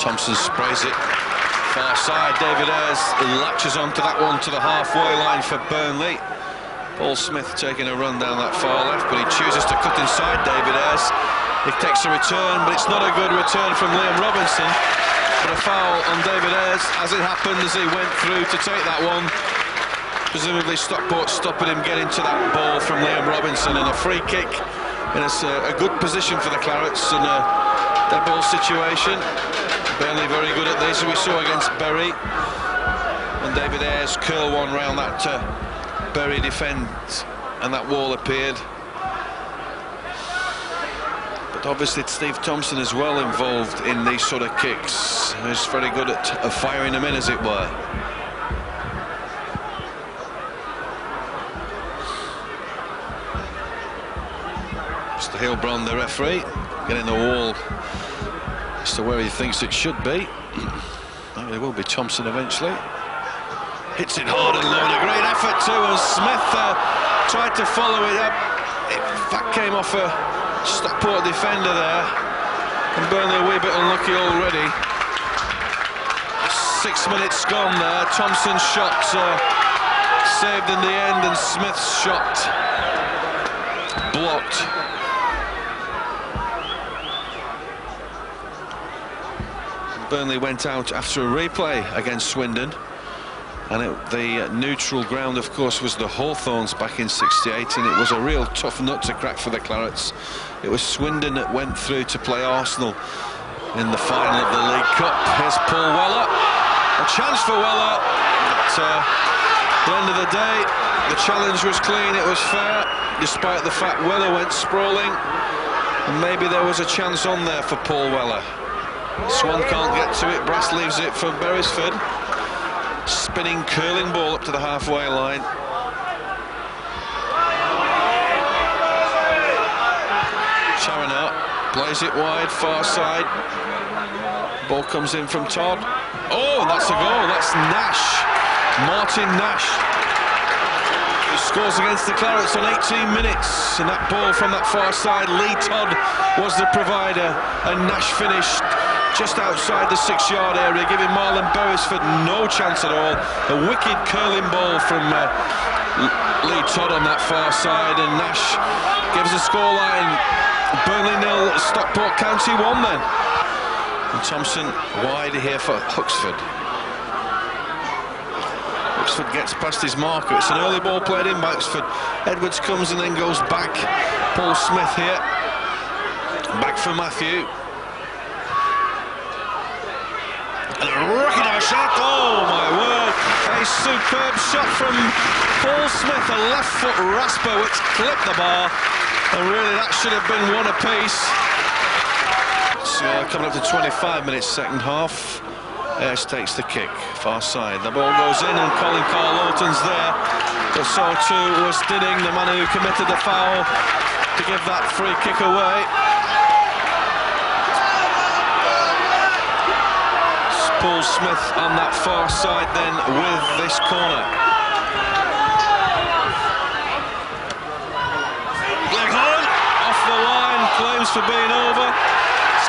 Thompson sprays it far side. David Ayres latches onto that one to the halfway line for Burnley. Paul Smith taking a run down that far left, but he chooses to cut inside David Ayres. He takes a return, but it's not a good return from Liam Robinson. But a foul on David Ayres, as it happened, as he went through to take that one. Presumably Stockport stopping him getting to that ball from Liam Robinson, and a free kick in a good position for the Clarets in a dead ball situation. Burnley very good at this, we saw against Bury, and David Ayres curl one round that Bury defence, and that wall appeared. But obviously Steve Thompson is well involved in these sort of kicks. He's very good at firing them in, as it were. Mr. Hilbrand, the referee, getting the wall as to where he thinks it should be. It will be Thompson eventually. Hits it hard and low, and a great effort too, and Smith tried to follow it up. That came off a Stockport defender there, and Burnley a wee bit unlucky already. 6 minutes gone there. Thompson's shot saved in the end, and Smith's shot blocked. Burnley went out after a replay against Swindon, and the neutral ground, of course, was the Hawthorns back in '68, and it was a real tough nut to crack for the Clarets. It was Swindon that went through to play Arsenal in the final of the League Cup. Here's Paul Weller, a chance for Weller, but at the end of the day the challenge was clean, it was fair, despite the fact Weller went sprawling, and maybe there was a chance on there for Paul Weller. Swan can't get to it, Brass leaves it for Beresford. Spinning, curling ball up to the halfway line. Sharonart plays it wide, far side. Ball comes in from Todd. Oh, and that's a goal. That's Nash. Martin Nash. Who scores against the Clarets on 18 minutes. And that ball from that far side, Lee Todd was the provider. And Nash finished just outside the 6-yard area, giving Marlon Beresford no chance at all. A wicked curling ball from Lee Todd on that far side, and Nash gives a scoreline. Burnley 0, Stockport County 1 then. And Thompson wide here for Huxford. Huxford gets past his marker. It's an early ball played in by Huxford. Edwards comes and then goes back. Paul Smith here. Back for Matthew. And a rocket of a shot. Oh my word. A superb shot from Paul Smith. A left foot rasper which clipped the bar. And really that should have been one apiece. Coming up to 25 minutes, second half. Ayres takes the kick, far side. The ball goes in and Colin Carl-Lawton's there. But so too was Dinning, the man who committed the foul, to give that free kick away. It's Paul Smith on that far side then with this corner. Gleghorn off the line, claims for being over.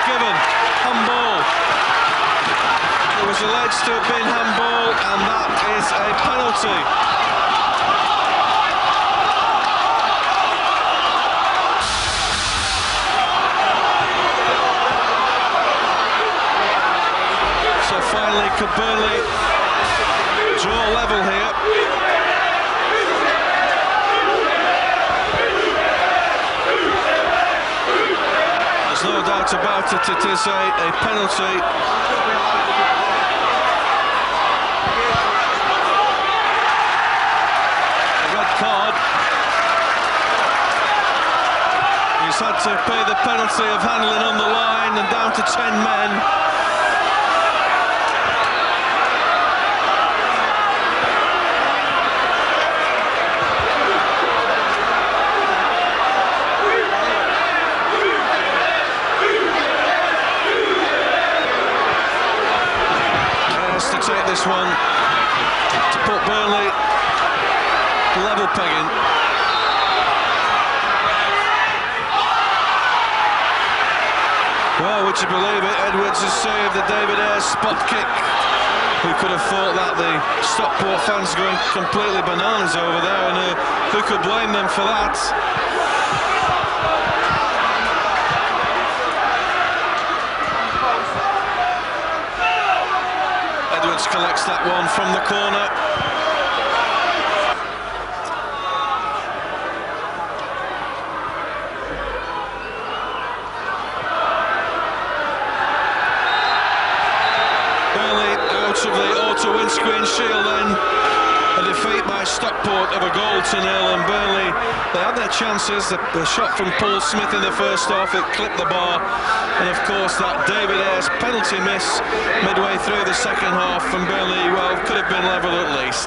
Given handball. It was alleged to have been handball, and that is a penalty. So finally, could Burnley draw level here? There's no doubt about it, it is a penalty. A red card. He's had to pay the penalty of handling on the line and down to 10 men. Take this one to put Burnley level pegging. Well, would you believe it, Edwards has saved the David Ayres spot kick. Who could have thought that? The Stockport fans going completely bananas over there, and who could blame them for that? Collects that one from the corner. Burnley out of the auto windscreen shield then. A defeat by Stockport of a goal to 0, and Burnley, they had their chances. The shot from Paul Smith in the first half, it clipped the bar, and of course that David Ayres penalty miss midway through the second half from Burnley, well, could have been level at least.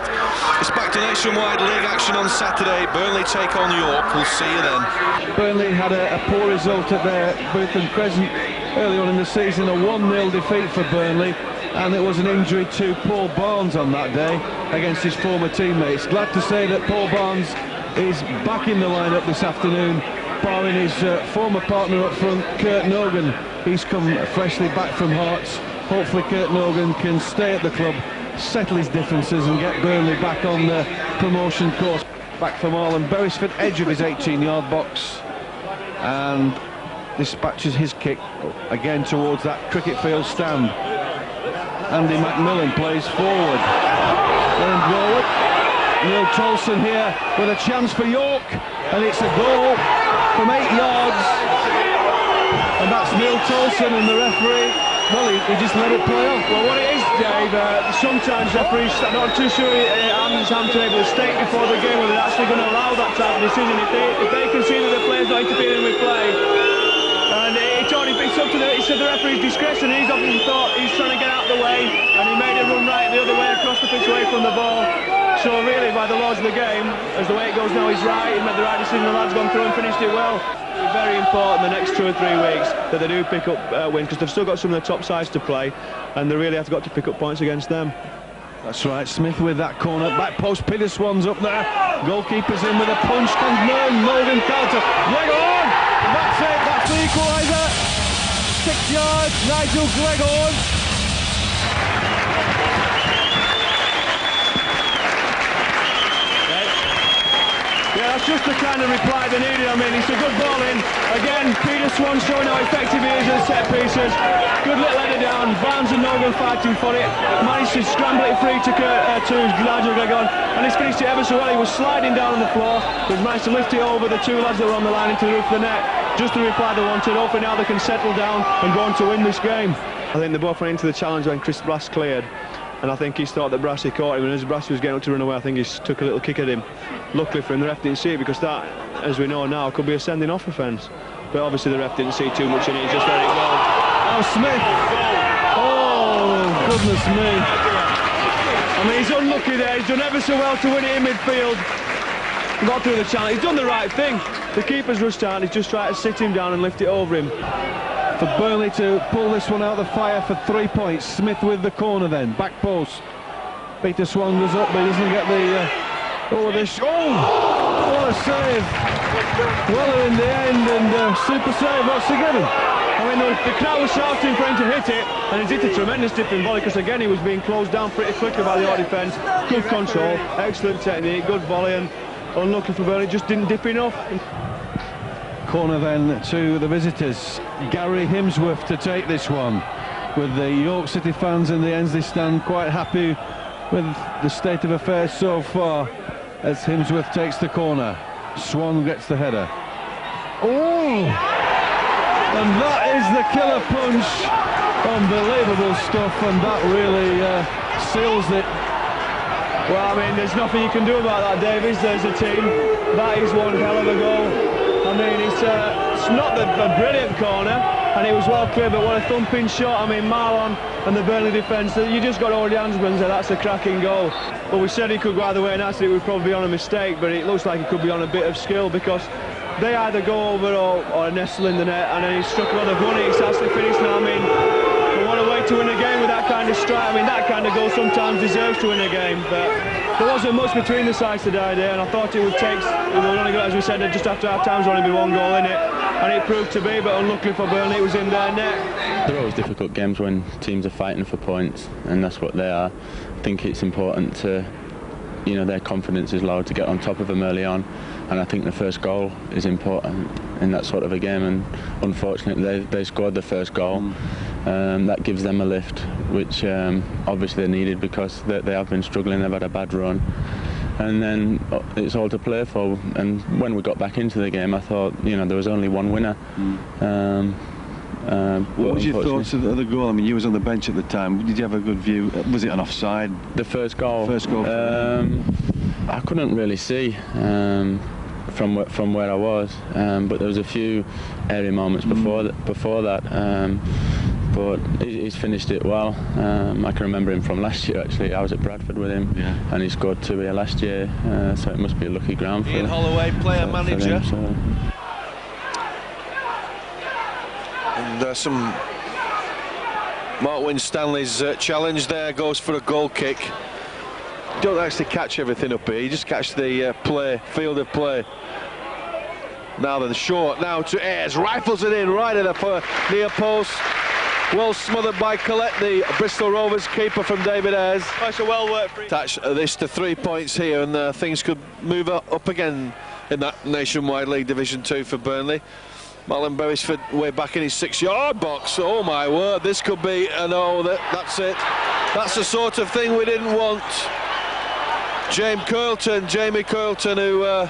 It's back to Nationwide League action on Saturday. Burnley take on York. We'll see you then. Burnley had a poor result at their Bootham Crescent early on in the season, a 1-0 defeat for Burnley. And it was an injury to Paul Barnes on that day against his former teammates. Glad to say that Paul Barnes is back in the lineup this afternoon, barring his former partner up front, Kurt Nogan. He's come freshly back from Hearts. Hopefully Kurt Nogan can stay at the club, settle his differences and get Burnley back on the promotion course. Back for Marlon Beresford, edge of his 18-yard box, and dispatches his kick again towards that cricket field stand. Andy McMillan plays forward. Going forward. Neil Tolson here with a chance for York, and it's a goal from 8 yards. And that's Neil Tolson, and the referee, well, he just let it play off. Well, what it is, Dave, sometimes referees, I'm not too sure Adam's having to able to state before the game whether they're actually going to allow that type of decision. If they can see that the player's not interfering with play, and it's up to the referee's discretion. He's obviously thought he's trying to get out of the way, and he made it run right the other way across the pitch away from the ball. So really, by the laws of the game, as the way it goes now, he's right. He made the right decision. The lad's gone through and finished it well. It's very important the next 2 or 3 weeks that they do pick up wins, because they've still got some of the top sides to play, and they really have got to pick up points against them. That's right, Smith with that corner, back post, Peter Swan's up there, goalkeeper's in with a punch, comes Morgan counter, Gregor, that's it, that's the equaliser, 6 yards, Nigel Gregor. Yeah, that's just the kind of reply they needed. I mean, it's a good ball in. Again, Peter Swan showing how effective he is at set pieces. Good little header down. Barnes and Nogan fighting for it. Managed to scramble it free to Nigel Gregor, and he's finished it ever so well. He was sliding down on the floor. He's managed to lift it over the 2 lads that were on the line into the roof of the net. Just the reply they wanted. Hopefully now they can settle down and go on to win this game. I think they both went into the challenge when Chris Brass cleared. And I think he thought that Brassy caught him, and as Brassy was getting up to run away, I think he took a little kick at him. Luckily for him, the ref didn't see it, because that, as we know now, could be a sending off offence. But obviously the ref didn't see too much in it, he just let it go. Oh, Smith! Oh, goodness me. I mean, he's unlucky there, he's done ever so well to win it in midfield. Got through the challenge, he's done the right thing. The keeper's rushed out, he's just tried to sit him down and lift it over him. For Burnley to pull this one out of the fire for 3 points. Smith with the corner then, back post. Peter Swan goes up, but he doesn't get the... what a save. Weller in the end, and super save, what's he given? I mean, the crowd was shouting for him to hit it, and he hit a tremendous dipping volley, because again he was being closed down pretty quickly by the York defence. Good control, excellent technique, good volley, and unlucky for Burnley, just didn't dip enough. Corner then to the visitors. Gary Hemsworth to take this one, with the York City fans in the Ensley stand quite happy with the state of affairs so far, as Hemsworth takes the corner. Swan gets the header. Oh! And that is the killer punch. Unbelievable stuff, and that really seals it. Well, I mean, there's nothing you can do about that, Davies. There's a team. That is one hell of a goal. I mean, it's not a brilliant corner, and it was well cleared, but what a thumping shot. I mean, Marlon and the Burnley defence, you just got to hold your hands up and say that's a cracking goal. But we said he could go either way, and actually it would probably be on a mistake, but it looks like it could be on a bit of skill, because they either go over or nestle in the net, and then he struck another one. It's actually finished now. I mean, but what a way to win a game with that kind of strike. I mean, that kind of goal sometimes deserves to win a game, but there wasn't much between the sides today, and I thought it would take, we were only got, as we said, just after half time, there's only been 1 goal in it, and it proved to be, but unluckily for Burnley, it was in their net. They're always difficult games when teams are fighting for points, and that's what they are. I think it's important to, you know, their confidence is low, to get on top of them early on, and I think the first goal is important in that sort of a game, and unfortunately they scored the first goal. That gives them a lift, which obviously they needed, because they have been struggling, they've had a bad run, and then it's all to play for. And when we got back into the game, I thought, you know, there was only one winner. What was your thoughts of the goal? I mean, you was on the bench at the time. Did you have a good view? Was it an offside? The first goal? First goal. I couldn't really see from where I was, but there was a few airy moments before that. But he's finished it well. I can remember him from last year, actually. I was at Bradford with him, and he scored 2 here last year, so it must be a lucky ground for Ian Holloway, player manager. For him, so. And some Mark Winstanley's challenge there goes for a goal kick. You don't actually catch everything up here, you just catch the field of play. Now then, short now to Ayres, rifles it in right at the near post. Well smothered by Collette, the Bristol Rovers keeper from David Ayres. That's a well worked free. Attach this to 3 points here, and things could move up again in that Nationwide League Division 2 for Burnley. Marlon Beresford way back in his 6-yard box. Oh my word, this could be that's it. That's the sort of thing we didn't want. Jamie Curlton, who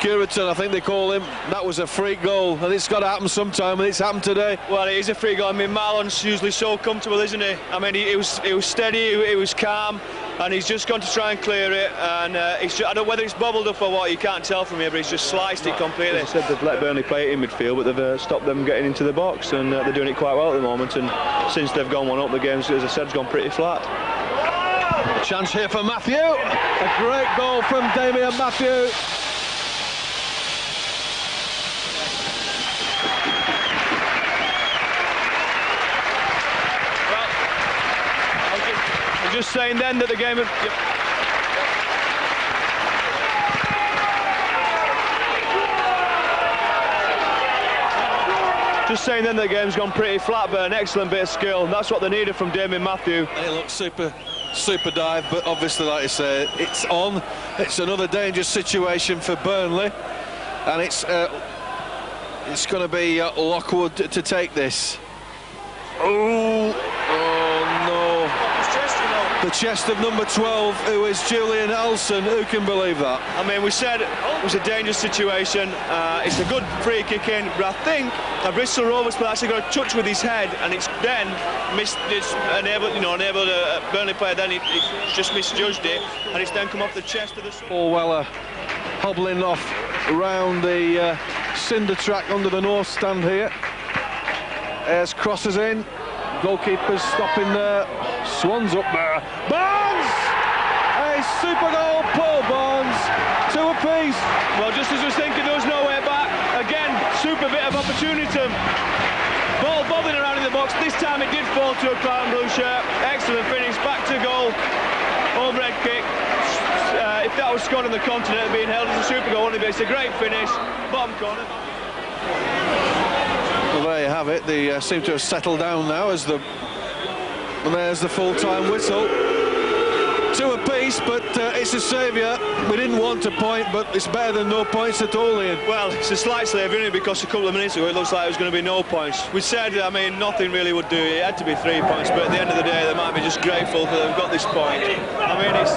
Curitan, I think they call him. That was a freak goal, and it's got to happen sometime, and it's happened today. Well, it is a freak goal. I mean, Marlon's usually so comfortable, isn't he? I mean, it was steady, it was calm, and he's just gone to try and clear it. And I don't know whether it's bobbled up or what, you can't tell from here, but he's just sliced it completely. As I said, they've let Burnley play it in midfield, but they've stopped them getting into the box, and they're doing it quite well at the moment. And since they've gone 1 up, the game's, as I said, has gone pretty flat. A chance here for Matthew. A great goal from Damien Matthew. just saying then that the game had... Just saying then that the game's gone pretty flat, but an excellent bit of skill. That's what they needed from Damien Matthew. They look super dive, but obviously, like I say, it's on. It's another dangerous situation for Burnley, and it's going to be Lockwood to take this. Oh no. The chest of number 12, who is Julian Alson. Who can believe that? I mean, we said it was a dangerous situation. It's a good free kick in, but I think a Bristol Rovers player actually got a touch with his head, and it's then unable to Burnley player then he just misjudged it, and it's then come off the chest of the... Paul Weller hobbling off around the cinder track under the north stand here. Ayres crosses in. Goalkeeper's stopping there. Swan's up there. Barnes! A super goal, Paul Barnes. 2 apiece. Well, just as I was thinking, there was no way back. Again, super bit of opportunity. Ball bobbing around in the box. This time it did fall to a Clown blue shirt. Excellent finish. Back to goal. Overhead kick. If that was scored on the continent, being held as a super goal, wouldn't it be? It's a great finish. Bottom corner. Well, there you have it. They seem to have settled down now as and there's the full-time whistle. 2 apiece, but it's a saviour. We didn't want a point, but it's better than no points at all, Ian. Well, it's a slight saviour, isn't it? Because a couple of minutes ago it looks like it was going to be no points. We said, I mean, nothing really would do. It had to be 3 points, but at the end of the day, they might be just grateful that they've got this point. I mean, it's...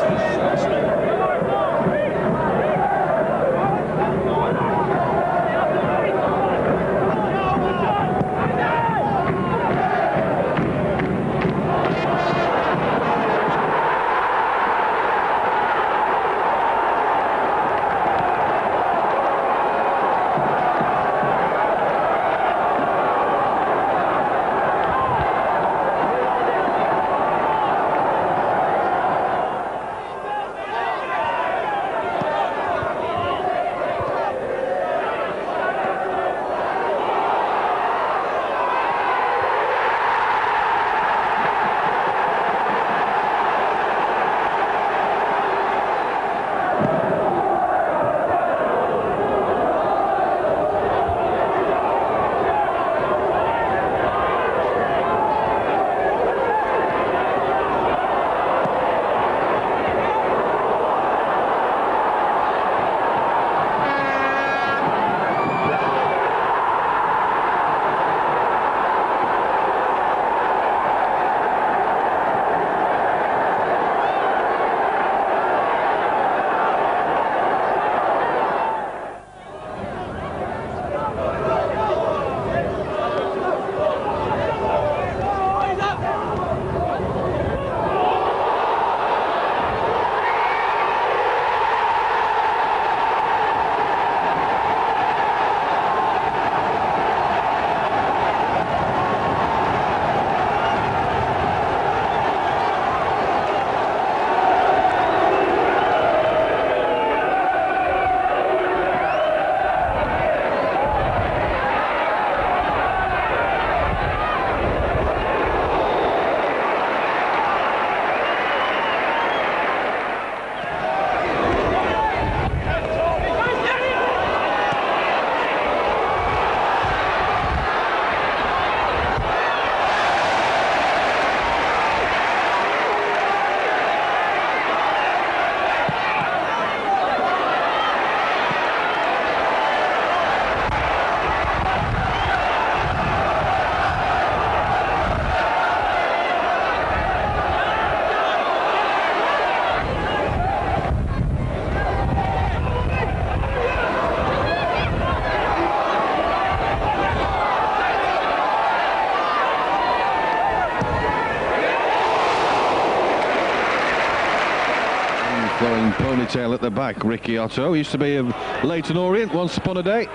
Flowing ponytail at the back, Ricky Otto. Used to be of Leyton Orient once upon a day.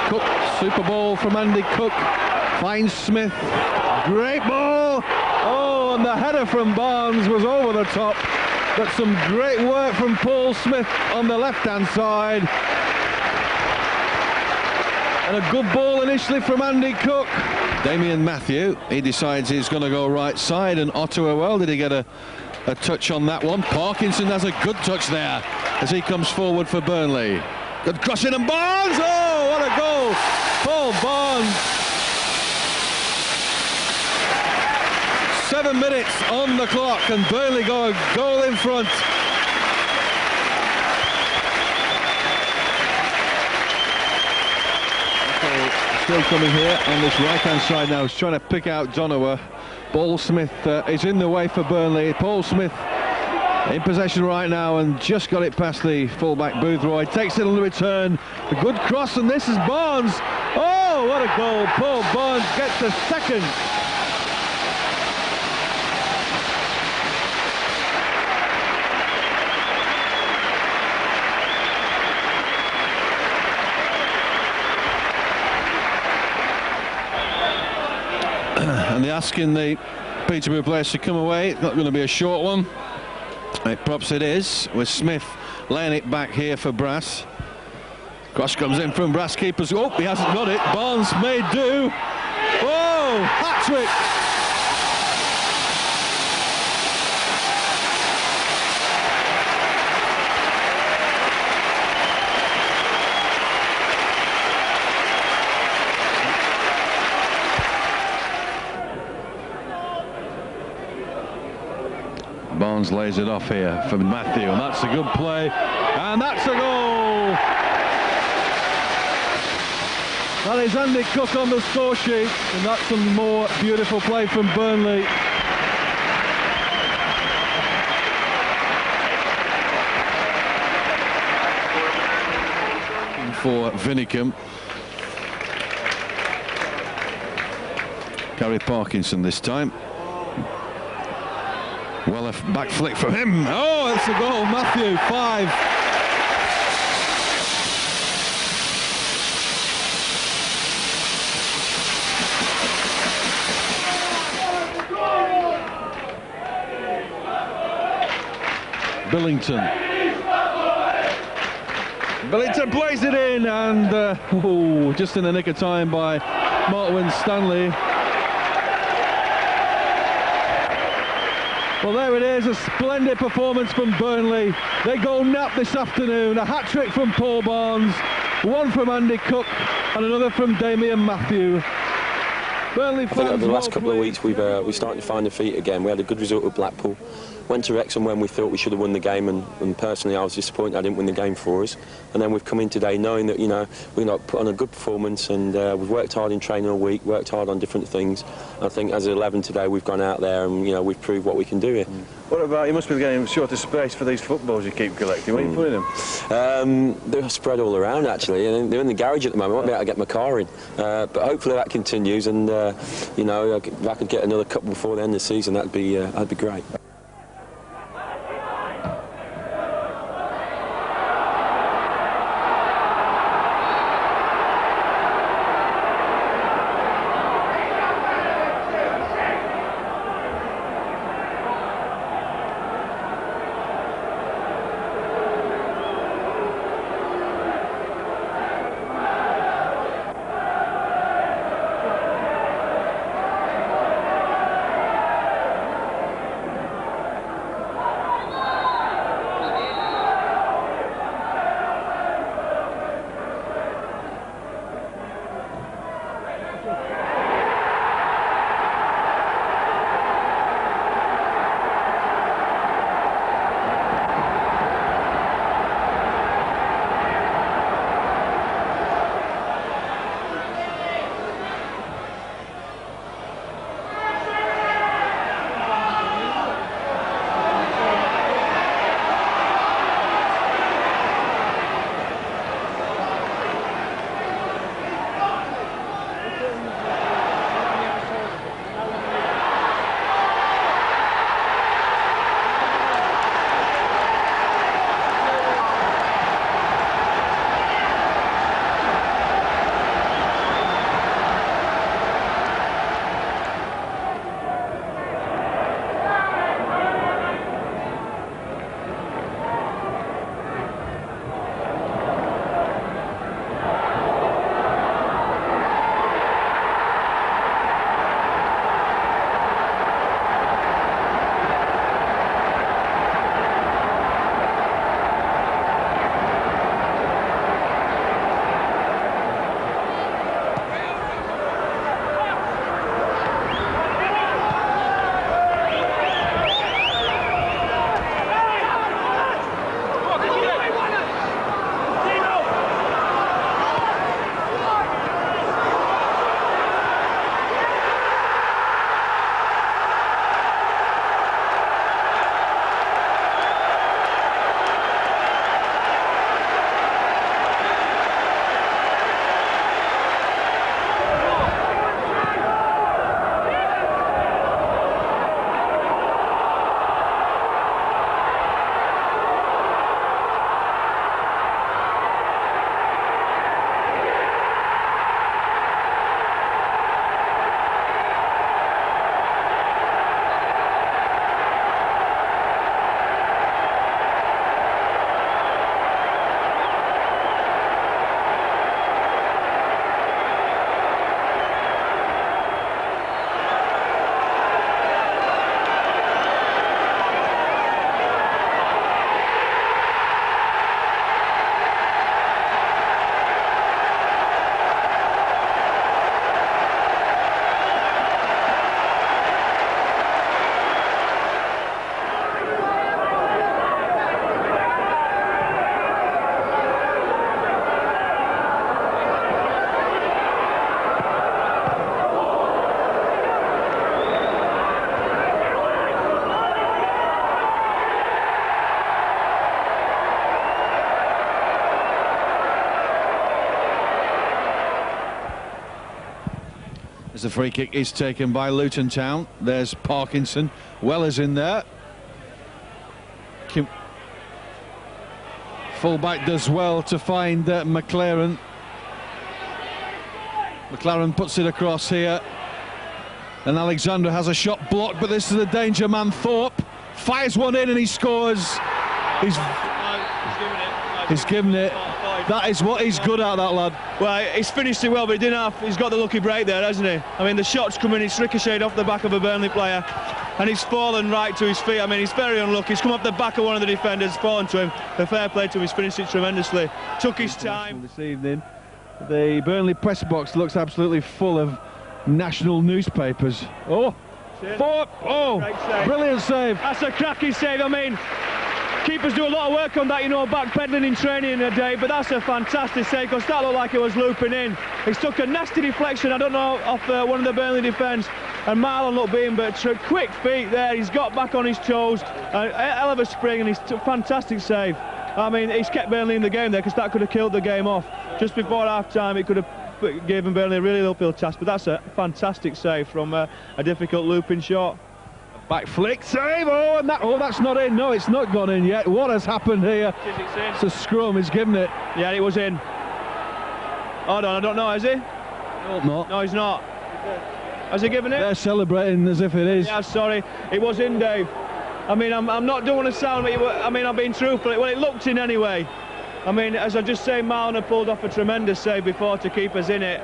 Cook, super ball from Andy Cook. Finds Smith. Great ball. Oh, and the header from Barnes was over the top. But some great work from Paul Smith on the left-hand side. And a good ball initially from Andy Cook. Damien Matthew, he decides he's going to go right side, and Ottawa, well, did he get a touch on that one? Parkinson has a good touch there as he comes forward for Burnley. Good crossing, and Barnes! Oh, what a goal! Paul Barnes. 7 minutes on the clock, and Burnley go a goal in front. Still coming here on this right-hand side now. He's trying to pick out Donowa. Paul Smith is in the way for Burnley. Paul Smith in possession right now and just got it past the fullback Boothroyd. Takes it on the return. A good cross, and this is Barnes. Oh, what a goal. Paul Barnes gets a second. And they're asking the Peterborough players to come away. It's not going to be a short one. Perhaps it is, with Smith laying it back here for Brass. Cross comes in from Brass keepers. Oh, he hasn't got it. Barnes may do. Oh, hat-trick. Barnes lays it off here from Matthew, and that's a good play, and that's a goal. That is Andy Cook on the score sheet, and that's some more beautiful play from Burnley. For Vinicum. Gary Parkinson this time. Well, a back flick from him. Oh, that's a goal. Matthew, 5. Billington plays it in, and just in the nick of time by Mark Stanley. Well, there it is, a splendid performance from Burnley. They go nap this afternoon. A hat-trick from Paul Barnes, one from Andy Cook, and another from Damien Matthew. Burnley fans, I think over the last couple of weeks we're starting to find the feet again. We had a good result with Blackpool. Went to Wrexham when we thought we should have won the game, and personally I was disappointed I didn't win the game for us. And then we've come in today knowing that, you know, we're going to put on a good performance, and we've worked hard in training all week, worked hard on different things. I think as 11 today we've gone out there and, you know, we've proved what we can do here. What about, you must be getting short of space for these footballs you keep collecting. Where are you putting them? They're spread all around actually, and they're in the garage at the moment. I might be able to get my car in, but hopefully that continues, and you know, if I could get another couple before the end of the season, that'd be great. As the free kick is taken by Luton Town. There's Parkinson. Weller's in there. Fullback does well to find McLaren. McLaren puts it across here. And Alexander has a shot blocked, but this is the danger man, Thorpe. Fires one in and he scores. He's given it. That is what he's good at, that lad. Well, he's finished it well, but he's got the lucky break there, hasn't he? I mean, the shot's coming, it's ricocheted off the back of a Burnley player, and he's fallen right to his feet. I mean, he's very unlucky. He's come off the back of one of the defenders, fallen to him. The fair play to him, he's finished it tremendously. Took his time. This evening, the Burnley press box looks absolutely full of national newspapers. Oh, Thorpe! Oh, brilliant save. That's a cracking save. I mean, keepers do a lot of work on that, you know, backpedaling in training a day, but that's a fantastic save because that looked like it was looping in. He's took a nasty deflection, I don't know, off one of the Burnley defence, and Marlon looked being, but quick feet there. He's got back on his toes, a hell of a spring, and he's a fantastic save. I mean, he's kept Burnley in the game there because that could have killed the game off. Just before half-time, it could have given Burnley a really uphill task, but that's a fantastic save from a difficult looping shot. Back flick save, and that's not in. No, it's not gone in yet. What has happened here? It's a scrum, he's given it. Yeah, it was in. Hold on, I don't know, has he? No, not. No, he's not. Has he given it? They're celebrating as if it is. Yeah, sorry, it was in, Dave. I mean, I'm not doing a sound, but I mean, I'm being truthful. Well, it looked in anyway. I mean, as I just say, Marlon pulled off a tremendous save before to keep us in it.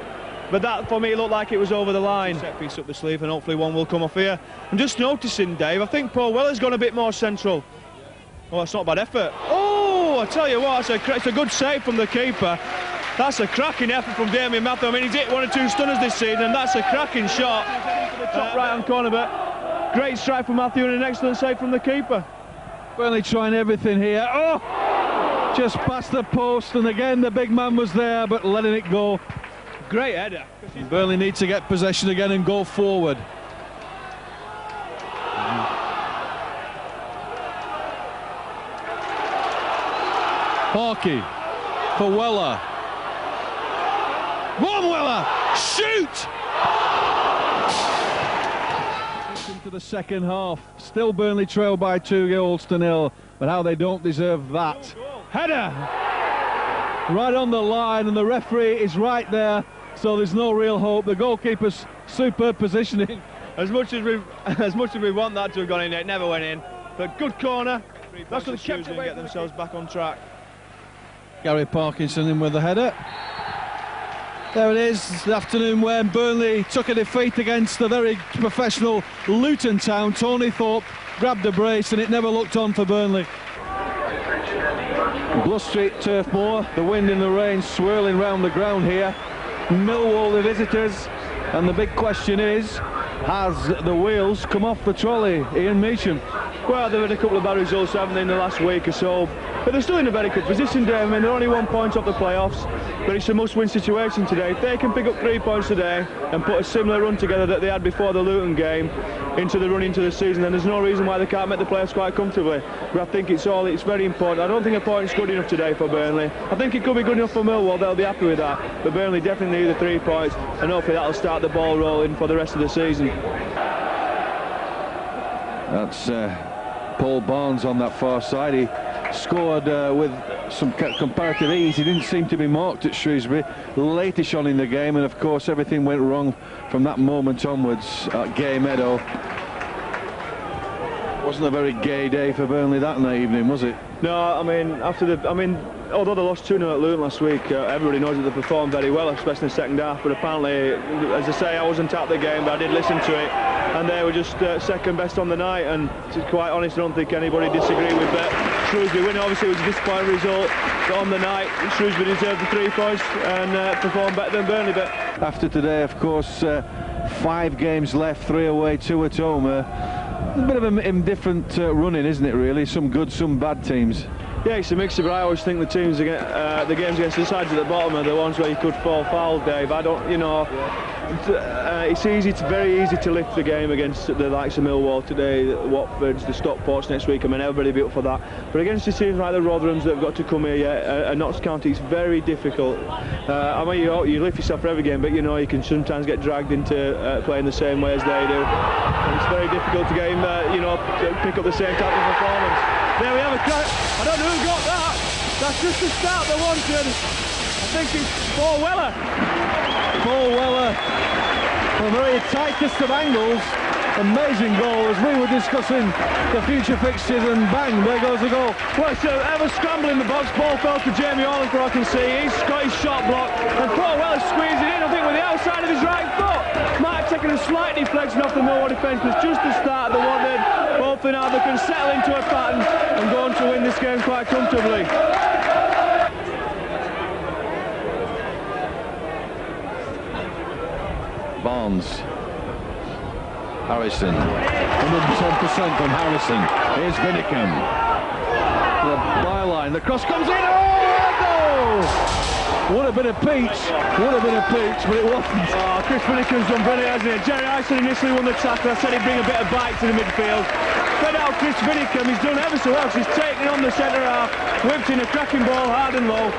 But that, for me, looked like it was over the line. Set piece up the sleeve, and hopefully one will come off here. I'm just noticing, Dave, I think Paul Weller's gone a bit more central. Oh, that's not a bad effort. Oh, I tell you what, it's a good save from the keeper. That's a cracking effort from Damien Matthew. I mean, he's hit 1 or 2 stunners this season, and that's a cracking shot. Top right-hand corner, but great strike from Matthew and an excellent save from the keeper. Burnley trying everything here. Oh, just past the post, and again the big man was there, but letting it go. Great header. Burnley need to get possession again and go forward. Parky for Weller. One Weller! Shoot! Into the second half. Still Burnley trail by 2 goals to 0, but how they don't deserve that. Header! Right on the line, and the referee is right there. So there's no real hope. The goalkeeper's superb positioning. As much as we want that to have gone in, it never went in. But good corner. That's what they kept away and get themselves back on track. Gary Parkinson in with the header. There it is, the afternoon when Burnley took a defeat against the very professional Luton Town. Tony Thorpe grabbed a brace and it never looked on for Burnley. Bluff Street Turf Moor, the wind and the rain swirling round the ground here. Millwall the visitors, and the big question is, has the wheels come off the trolley? Ian Meacham. Well, they've had a couple of bad results, haven't they, in the last week or so, but they're still in a very good position, Dave. I mean, they're only 1 point off the playoffs, but it's a must-win situation today. If they can pick up 3 points today and put a similar run together that they had before the Luton game into the run into the season, then there's no reason why they can't make the playoffs quite comfortably. But I think it's very important. I don't think a point's good enough today for Burnley. I think it could be good enough for Millwall, they'll be happy with that, but Burnley definitely need the 3 points, and hopefully that'll start the ball rolling for the rest of the season. That's Paul Barnes on that far side. He scored with some comparative ease. He didn't seem to be marked at Shrewsbury latish on in the game, and of course everything went wrong from that moment onwards at Gay Meadow. Wasn't a very gay day for Burnley that evening, was it? No, I mean, although they lost 2-0 at Luton last week, everybody knows that they performed very well, especially in the second half. But apparently, as I say, I wasn't at the game, but I did listen to it, and they were just second best on the night. And to be quite honest, I don't think anybody disagreed with that. Shrewsbury winning, obviously, was a disappointing result, but on the night, Shrewsbury deserved the 3 points and performed better than Burnley. But after today, of course, 5 games left, 3 away, 2 at home. A bit of an indifferent running, isn't it, really? Some good, some bad teams. Yeah, it's a mixture, but I always think the games against the sides at the bottom are the ones where you could fall foul, Dave. I don't, you know, it's very easy to lift the game against the likes of Millwall today, the Watfords, the Stockports next week. I mean, everybody be up for that. But against the teams like the Rotherhams that have got to come here yet, and Notts County, it's very difficult. I mean, you lift yourself for every game, but you know, you can sometimes get dragged into playing the same way as they do. And it's very difficult to get him, you know, to pick up the same type of performance. There we have a crack. I don't know who got that. That's just the start they wanted. I think it's Paul Weller. Paul Weller, a very tightest of angles. Amazing goal as we were discussing the future fixtures, and bang, there goes the goal. Well, so ever scramble in the box, ball fell to Jamie Orland, for I can see. He's got his shot blocked, and Paul Weller squeezed it in, I think, with the outside of his right foot. Might have taken a slight deflection off the Millwall defence, but just the start they wanted. Hopefully now they can settle into a pattern and go on to win this game quite comfortably. Barnes. Harrison. 110% from Harrison. Here's Vinicum. The byline. The cross comes in. Oh, no! Would have been a peach, but it wasn't. Oh, Chris Vinicum's done brilliant, hasn't he? Jerry Ison initially won the tackle. I said he'd bring a bit of bite to the midfield. Fed out Chris Vinicum, he's done ever so well. He's taken on the centre half, whipped in a cracking ball, hard and low.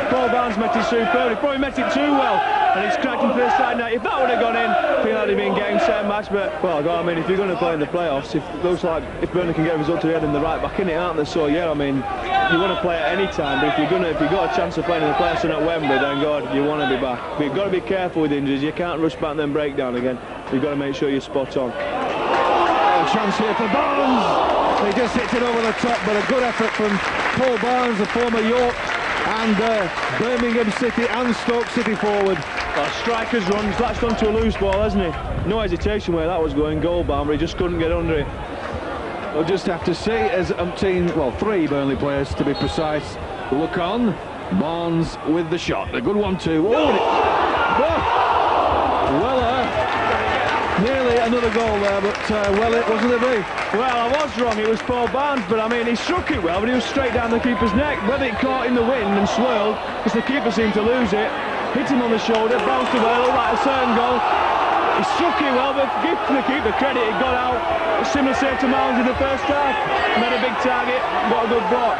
Paul Barnes met it superbly, probably met it too well, and it's cracked into the side now. If that would have gone in, I think that would have been game, set, match. But, well, I mean, if you're going to play in the playoffs, it looks like if Burnley can get a result to the head and the right back in it, aren't they? So, yeah, I mean, you want to play at any time, but if you've got a chance of playing in the playoffs and at Wembley, then God, you want to be back. But you've got to be careful with injuries. You can't rush back and then break down again. You've got to make sure you're spot on. A chance here for Barnes. He just hits it over the top, but a good effort from Paul Barnes, the former York and Birmingham City and Stoke City forward. Well, striker's runs, latched onto a loose ball, hasn't he? No hesitation where that was going, goal bound, but he just couldn't get under it. We'll just have to see as three Burnley players to be precise, look on. Barnes with the shot, a good one too. Weller, nearly another goal there, but well, it wasn't to be. Well, I was wrong, it was Paul Barnes, but I mean, he struck it well, but he was straight down the keeper's neck. Whether it caught in the wind and swirled, because the keeper seemed to lose it, hit him on the shoulder, bounced away, looked like a certain goal. He struck it well, but give the keeper credit, it got out. A similar save to Mounds in the first half. Made a big target, got a good block.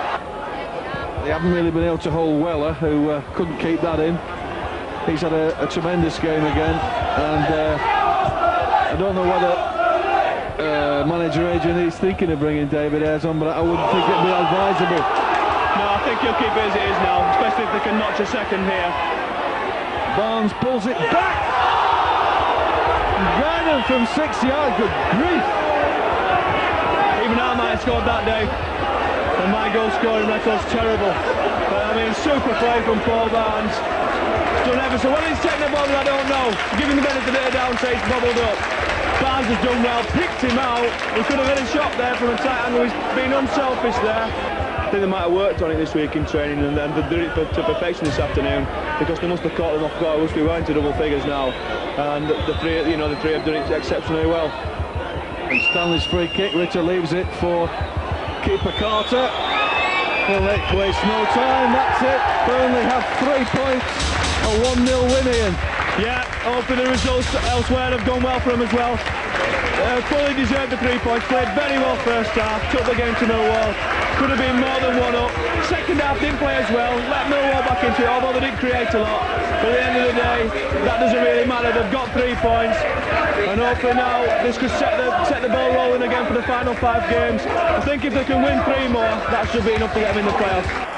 They haven't really been able to hold Weller, who couldn't keep that in. He's had a tremendous game again, and I don't know whether manager Adrian is thinking of bringing David Ayres on, but I wouldn't think it'd be advisable. No, I think he'll keep it as it is now, especially if they can notch a second here. Barnes pulls it back. Vernon from 6 yards, good grief. Even I might have scored that day, and my goal scoring record's terrible. But I mean, super play from Paul Barnes. Done ever so well. He's taken the ball, I don't know. Giving the benefit of the doubt, say it's bobbled up. Barnes has done well, picked him out. He could have had a shot there from a tight angle. He's been unselfish there. I think they might have worked on it this week in training, and then they did it to perfection this afternoon, because they must have caught them off guard. Must be well into double figures now, and the three have done it exceptionally well. And Stanley's free kick, Ritter leaves it for keeper Carter. Well, they waste no time, that's it. Burnley have 3 points, a 1-0 win, Ian. Yeah, hopefully the results elsewhere have gone well for them as well. Fully deserved the 3 points, played very well first half, took the game to Millwall. Could have been more than one up. Second half didn't play as well, let Millwall back into it, although they did create a lot. But at the end of the day, that doesn't really matter, they've got 3 points. And hopefully now this could set the ball rolling again for the final 5 games. I think if they can win 3 more, that should be enough to get them in the playoffs.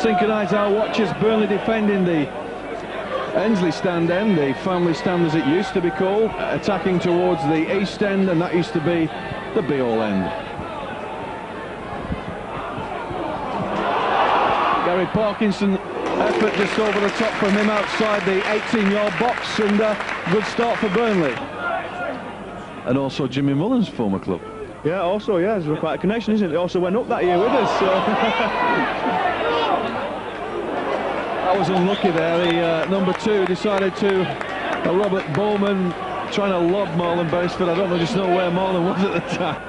synchronise our watches. Burnley defending the Ensley stand end, the family stand as it used to be called, attacking towards the east end, and that used to be the be-all end. Gary Parkinson, effort just over the top from him outside the 18-yard box, and good start for Burnley. And also Jimmy Mullen's former club. Yeah, also, yeah, there's quite a connection, isn't it? He also went up that year with us, so... That was unlucky there. The number 2 decided to... Robert Bowman trying to lob Marlon Beresford. I don't just know where Marlon was at the time.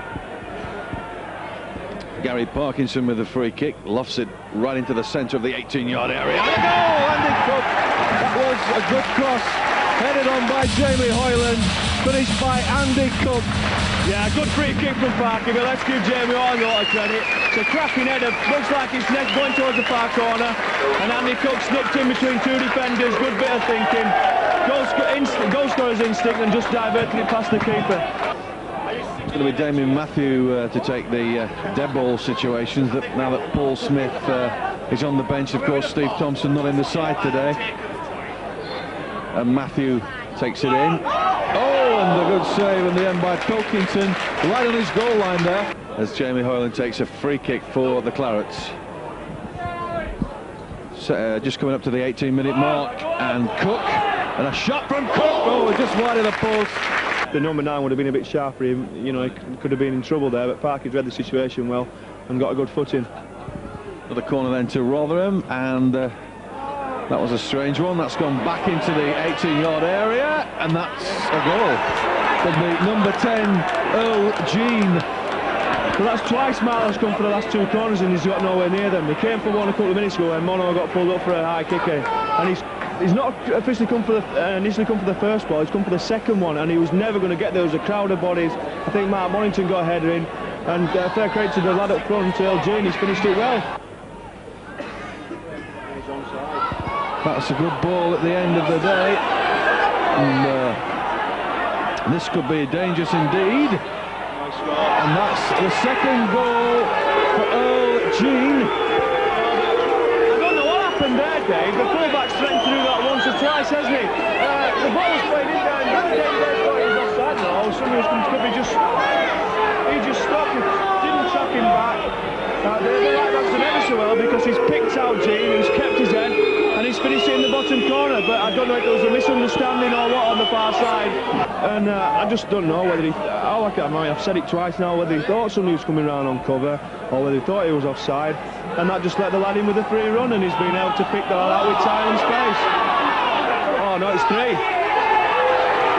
Gary Parkinson with the free kick, lofts it right into the centre of the 18-yard area. And a goal! Andy Cook! That was a good cross, headed on by Jamie Hoyland, finished by Andy Cook. Yeah, good free kick from Parky, but let's give Jamie Hoyland a lot of credit. It's a cracking header, looks like it's next going towards the far corner, and Andy Cook snipped in between 2 defenders, good bit of thinking. Goal scorer's instinct, and just diverted it past the keeper. It's going to be Damien Matthew to take the dead ball situations, now that Paul Smith is on the bench. Of course, Steve Thompson not in the side today. And Matthew takes it in. Oh, and a good save in the end by Pilkington, right on his goal line there, as Jamie Hoyland takes a free kick for the Clarets. So, just coming up to the 18-minute mark, and Cook, and a shot from Cook, oh, just wide of the post. The number 9 would have been a bit sharp for him, you know, he could have been in trouble there, but Parky's read the situation well and got a good footing. Another corner then to Rotherham, and that was a strange one. That's gone back into the 18-yard area, and that's a goal from the number 10, Earl Jean. Well, that's twice Marlon's come for the last 2 corners and he's got nowhere near them. They came for one a couple of minutes ago when Mono got pulled up for a high kick in, and he's not officially come for the initially come for the first ball. He's come for the second one, and he was never going to get there. There was a crowd of bodies. I think Mark Mornington got a header in, and fair credit to the lad up front, Earl Jean. He's finished it well. That's a good ball at the end of the day, and this could be dangerous indeed. And that's the second goal for Earl Jean. I don't know what happened there, Dave. The fullback's threatened to do that once or twice, hasn't he? The ball was played in there, and David thought he was offside. No, somebody was could be just... He just stopped him, didn't chuck him back. The right back's done ever so well because he's picked out Jean, he's kept his head, and he's finished it in the bottom corner, but I don't know if there was a misunderstanding or what on the far side, and I just don't know whether he, I've said it twice now, whether he thought somebody was coming round on cover or whether he thought he was offside, and that just let the lad in with a free run, and he's been able to pick that out with time and space. Oh no, it's 3.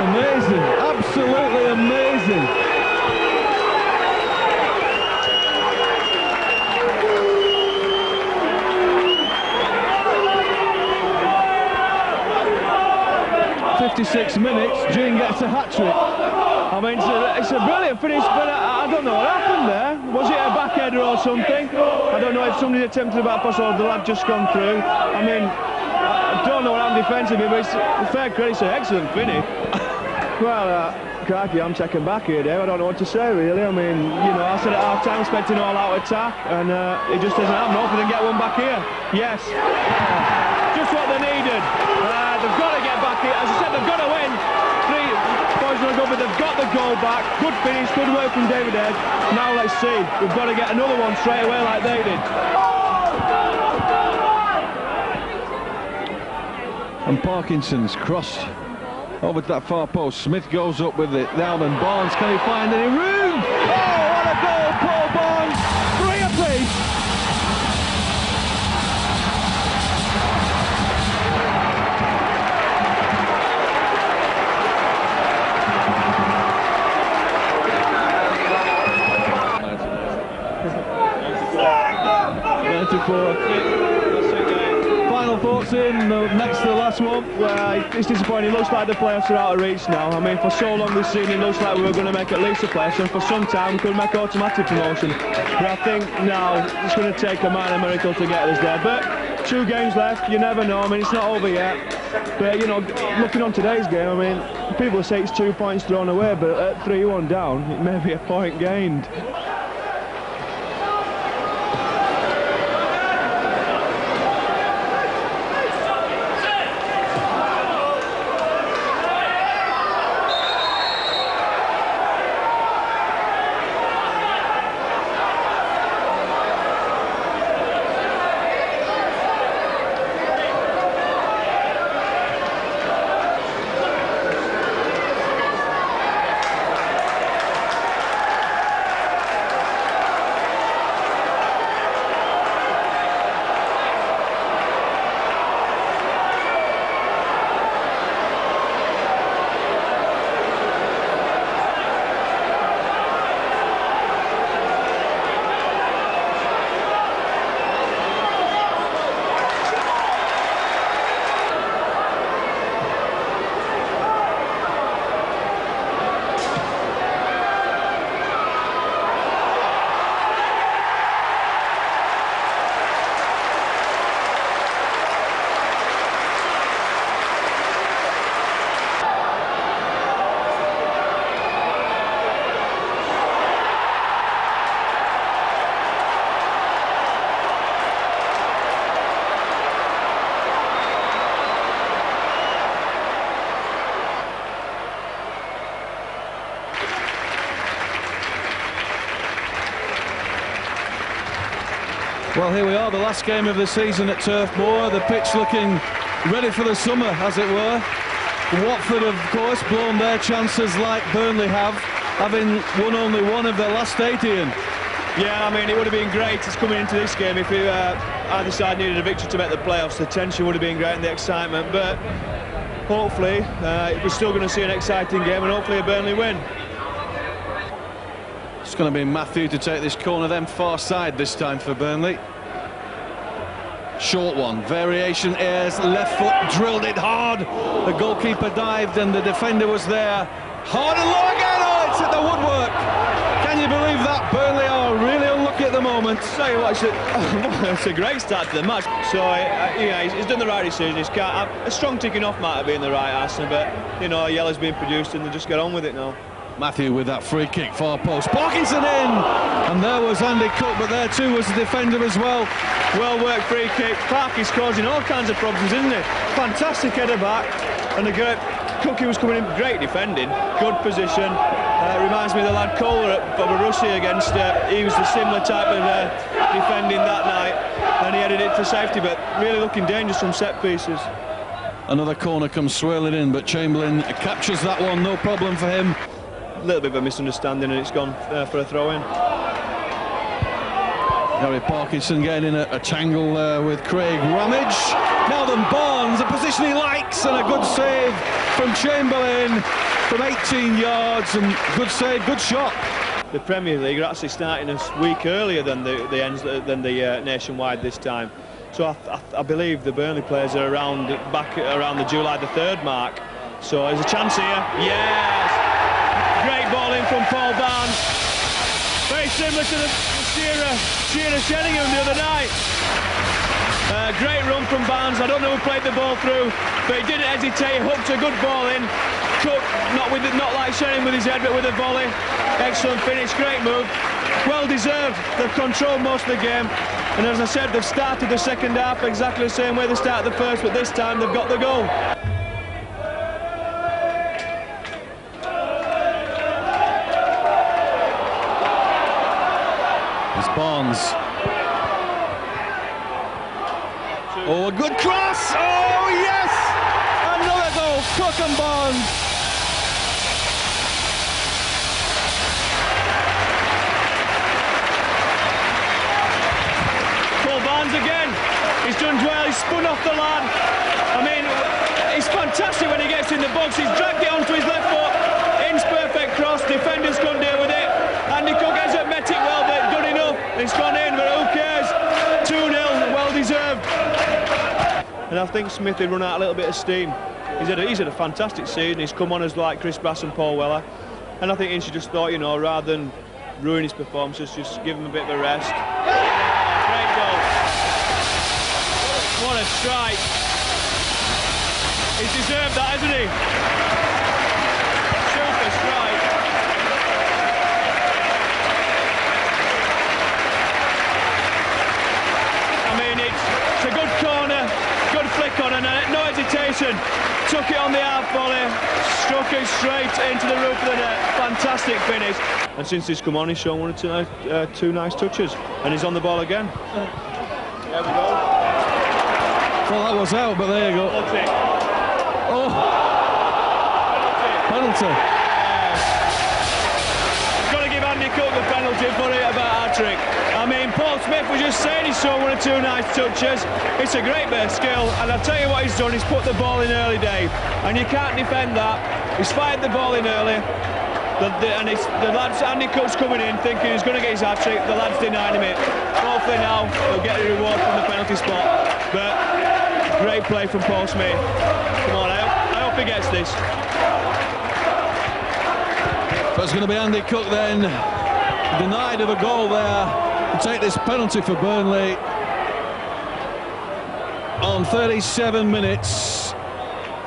Amazing, absolutely amazing. ...56 minutes, Jean gets a hat-trick. I mean, it's a brilliant finish, but I don't know what happened there. Was it a back header or something? I don't know if somebody attempted a back pass or the lad just gone through. I mean, I don't know what happened defensively, but it's fair credit, it's an excellent finish. Well, crikey, I'm taken back here, Dave. I don't know what to say, really. I mean, you know, I said at half-time, expecting all-out attack, and it just doesn't happen. Hopefully they can get one back here. Yes. Just what they needed. They've got to get back here. As I said, they've got to win. 3 points on the go, but they've got the goal back. Good finish, good work from David Ed. Now let's see. We've got to get another one straight away like they did. And Parkinson's crossed over to that far post. Smith goes up with it. Now then, Barnes, can he find any room? Oh, what a goal, Paul Barnes! 3 apiece! Final thoughts in, next to the last one. Well, it's disappointing. It looks like the playoffs are out of reach now. I mean, for so long this season, it looks like we were going to make at least a playoffs, and for some time we could make automatic promotion. But I think now it's going to take a minor miracle to get us there. But 2 games left, you never know. I mean, it's not over yet. But, you know, looking on today's game, I mean, people say it's 2 points thrown away, but at 3-1 down, it may be a point gained. Well, here we are, the last game of the season at Turf Moor. The pitch looking ready for the summer, as it were. Watford, of course, blown their chances like Burnley have, having won only one of their last 8, Ian. Yeah, I mean, it would have been great just coming into this game if either side needed a victory to make the playoffs. The tension would have been great and the excitement, but hopefully we're still going to see an exciting game and hopefully a Burnley win. It's going to be Matthew to take this corner, then far side this time for Burnley. Short one, variation airs, left foot drilled it hard. The goalkeeper dived and the defender was there. Hard and low again, oh, it's at the woodwork. Can you believe that? Burnley are really unlucky at the moment. Tell you what, it's a great start to the match. So, yeah, he's done the right decision. A strong ticking off might have been the right answer, but, you know, a yellow's been produced and they just get on with it now. Matthew with that free kick, far post, Parkinson in, and there was Andy Cook, but there too was the defender as well. Well worked free kick. Park is causing all kinds of problems, isn't he? Fantastic header back, and Cookie was coming in, great defending, good position. Reminds me of the lad Kohler at Borussia against, he was the similar type of defending that night, and he headed it for safety, but really looking dangerous from set pieces. Another corner comes swirling in, but Chamberlain captures that one, no problem for him. A little bit of a misunderstanding and it's gone for a throw-in. Gary Parkinson getting in a tangle with Craig Ramage. Now then Barnes, a position he likes, and a good save from Chamberlain from 18 yards, and good save, good shot. The Premier League are actually starting a week earlier than the Nationwide this time. So I believe the Burnley players are back around the July the 3rd mark. So there's a chance here. Yes! Great ball in from Paul Barnes. Very similar to the Shearer Sheringham the other night. Great run from Barnes. I don't know who played the ball through, but he didn't hesitate. He hooked a good ball in. Cook, not like Sheringham with his head, but with a volley. Excellent finish, great move. Well deserved. They've controlled most of the game. And as I said, they've started the second half exactly the same way they started the first, but this time they've got the goal. Barnes. Oh, a good cross! Oh, yes! Another goal, Cook and Barnes. Paul Barnes again. He's done well, he's spun off the lad. I mean, it's fantastic when he gets in the box. He's dragged it onto his left foot. In's perfect cross, defenders couldn't deal with it. Andy Cook hasn't met it well, but good enough. It's gone in, but who cares? 2-0, well deserved. And I think Smith had run out a little bit of steam. He's had a fantastic season. He's come on as like Chris Brass and Paul Weller. And I think Ince just thought, you know, rather than ruin his performances, just give him a bit of a rest. Great goal. What a strike. He's deserved that, hasn't he? Super strike. It's a good corner, good flick on, and no hesitation. Took it on the half volley, struck it straight into the roof of the net. Fantastic finish. And since he's come on, he's shown one or two nice touches, and he's on the ball again. There we go. Well, that was out, but there you go. Penalty. Oh, penalty. Got to give Andy Cook the penalty for it about our trick. I mean, Paul Smith was just saying he's shown one or two nice touches. It's a great bit of skill, and I'll tell you what he's done, he's put the ball in early, Dave, and you can't defend that. He's fired the ball in early, and the lads, Andy Cook's coming in thinking he's going to get his hat-trick, the lads denying him it. Hopefully now he'll get a reward from the penalty spot, but great play from Paul Smith. Come on, I hope he gets this. So it's going to be Andy Cook then, denied of a goal there, to take this penalty for Burnley on 37 minutes,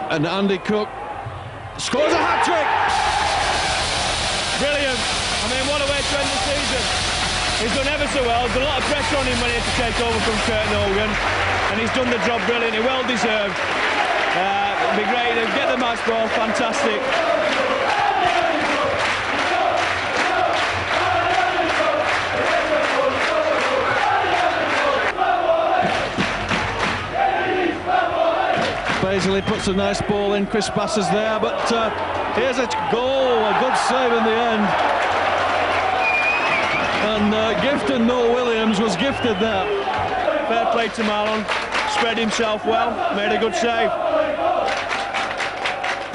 and Andy Cook scores a hat-trick. Brilliant. I mean, what a way to end the season. He's done ever so well. There's a lot of pressure on him when he had to take over from Kurt Nogan, and he's done the job brilliantly, well deserved. It'd be great to get the match ball, fantastic. Paisley puts a nice ball in. Chris Bass's there, but here's a goal, a good save in the end. And gifted Noel Williams was gifted there. Fair play to Marlon, spread himself well, made a good save.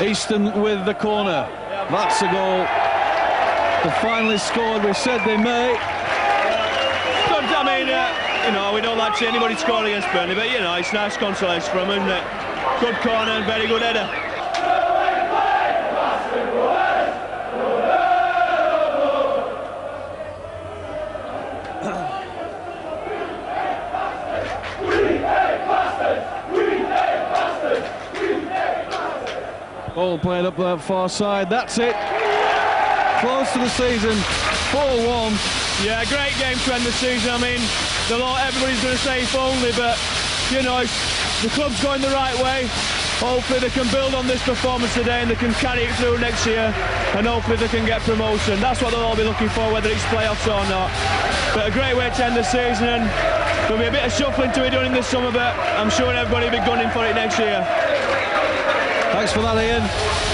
Easton with the corner. That's a goal. They finally scored. We said they may. Good, I mean, you know, we don't like to see anybody score against Burnley, but you know, it's nice consolation from him, isn't it? Good corner and very good header. Ball played up that far side. That's it. Close to the season. 4-1. Yeah, great game to end the season. I mean, everybody's going to say if only, but you know, the club's going the right way. Hopefully they can build on this performance today and they can carry it through next year, and hopefully they can get promotion. That's what they'll all be looking for, whether it's playoffs or not. But a great way to end the season, and there'll be a bit of shuffling to be done in this summer, but I'm sure everybody will be gunning for it next year. Thanks for that, Ian.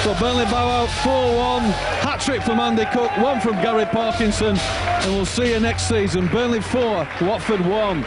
So Burnley bow out 4-1. Hat-trick from Andy Cook, one from Gary Parkinson, and we'll see you next season. Burnley 4, Watford 1.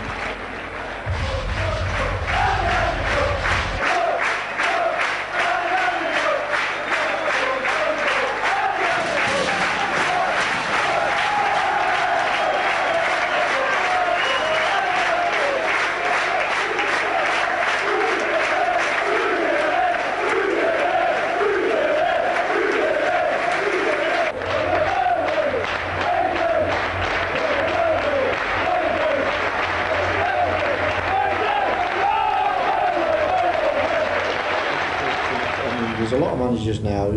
There's a lot of managers now,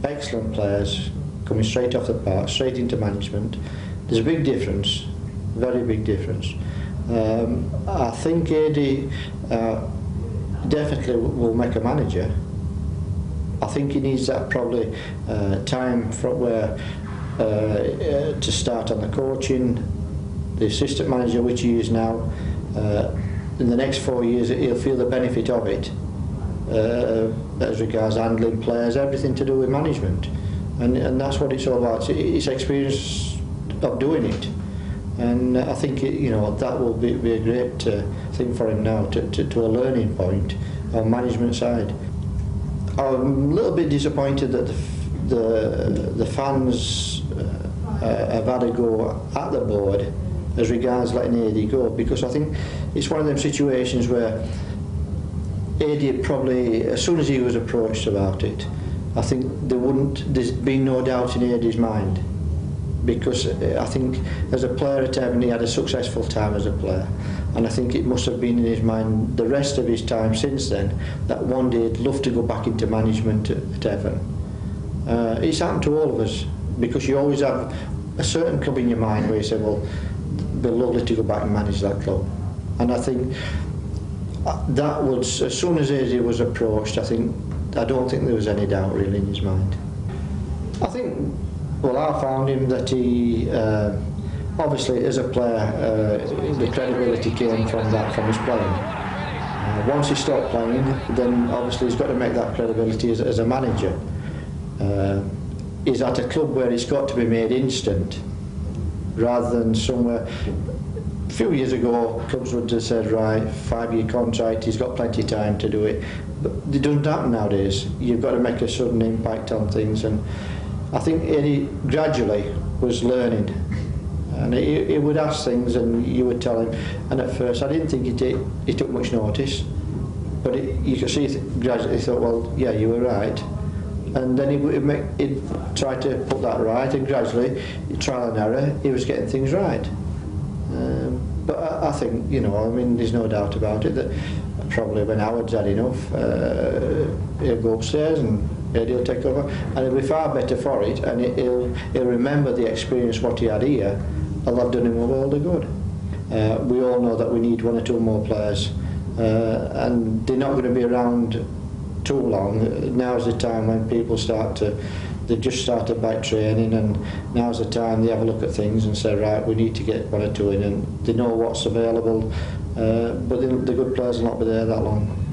excellent players, coming straight off the park, straight into management. There's a big difference, very big difference. I think Eddie definitely will make a manager. I think he needs that probably time from where to start on the coaching, the assistant manager, which he is now. In the next 4 years, he'll feel the benefit of it. As regards handling players, everything to do with management, and that's what it's all about. It's experience of doing it, and I think that will be a great thing for him now to a learning point on management side. I'm a little bit disappointed that the fans have had a go at the board as regards letting AD go, because I think it's one of them situations where Eddie probably, as soon as he was approached about it, I think there's been no doubt in Eddie's mind, because I think as a player at Everton he had a successful time as a player, and I think it must have been in his mind the rest of his time since then that one day he'd love to go back into management at Everton. It's happened to all of us, because you always have a certain club in your mind where you say, well, it'd be lovely to go back and manage that club, and I think that was, as soon as Eddie was approached, I don't think there was any doubt really in his mind. I think, well, I found him that he, obviously as a player, the credibility came from his playing. Once he stopped playing, then obviously he's got to make that credibility as a manager. He's at a club where it's got to be made instant, rather than somewhere. A few years ago, clubs would have said, right, 5-year contract, he's got plenty of time to do it. But it doesn't happen nowadays. You've got to make a sudden impact on things, and I think Eddie gradually was learning. And he would ask things and you would tell him, and at first I didn't think he took much notice, but you could see gradually he thought, well, yeah, you were right. And then he'd try to put that right, and gradually, trial and error, he was getting things right. But I think, there's no doubt about it that probably when Howard's had enough, he'll go upstairs and Eddie'll take over, and he'll be far better for it, and he'll remember the experience what he had here. I'll have done him a world of good. We all know that we need 1 or 2 more players, and they're not going to be around too long. Now's the time when people they've just started back training, and now's the time they have a look at things and say, right, we need to get 1 or 2 in, and they know what's available, but the good players will not be there that long.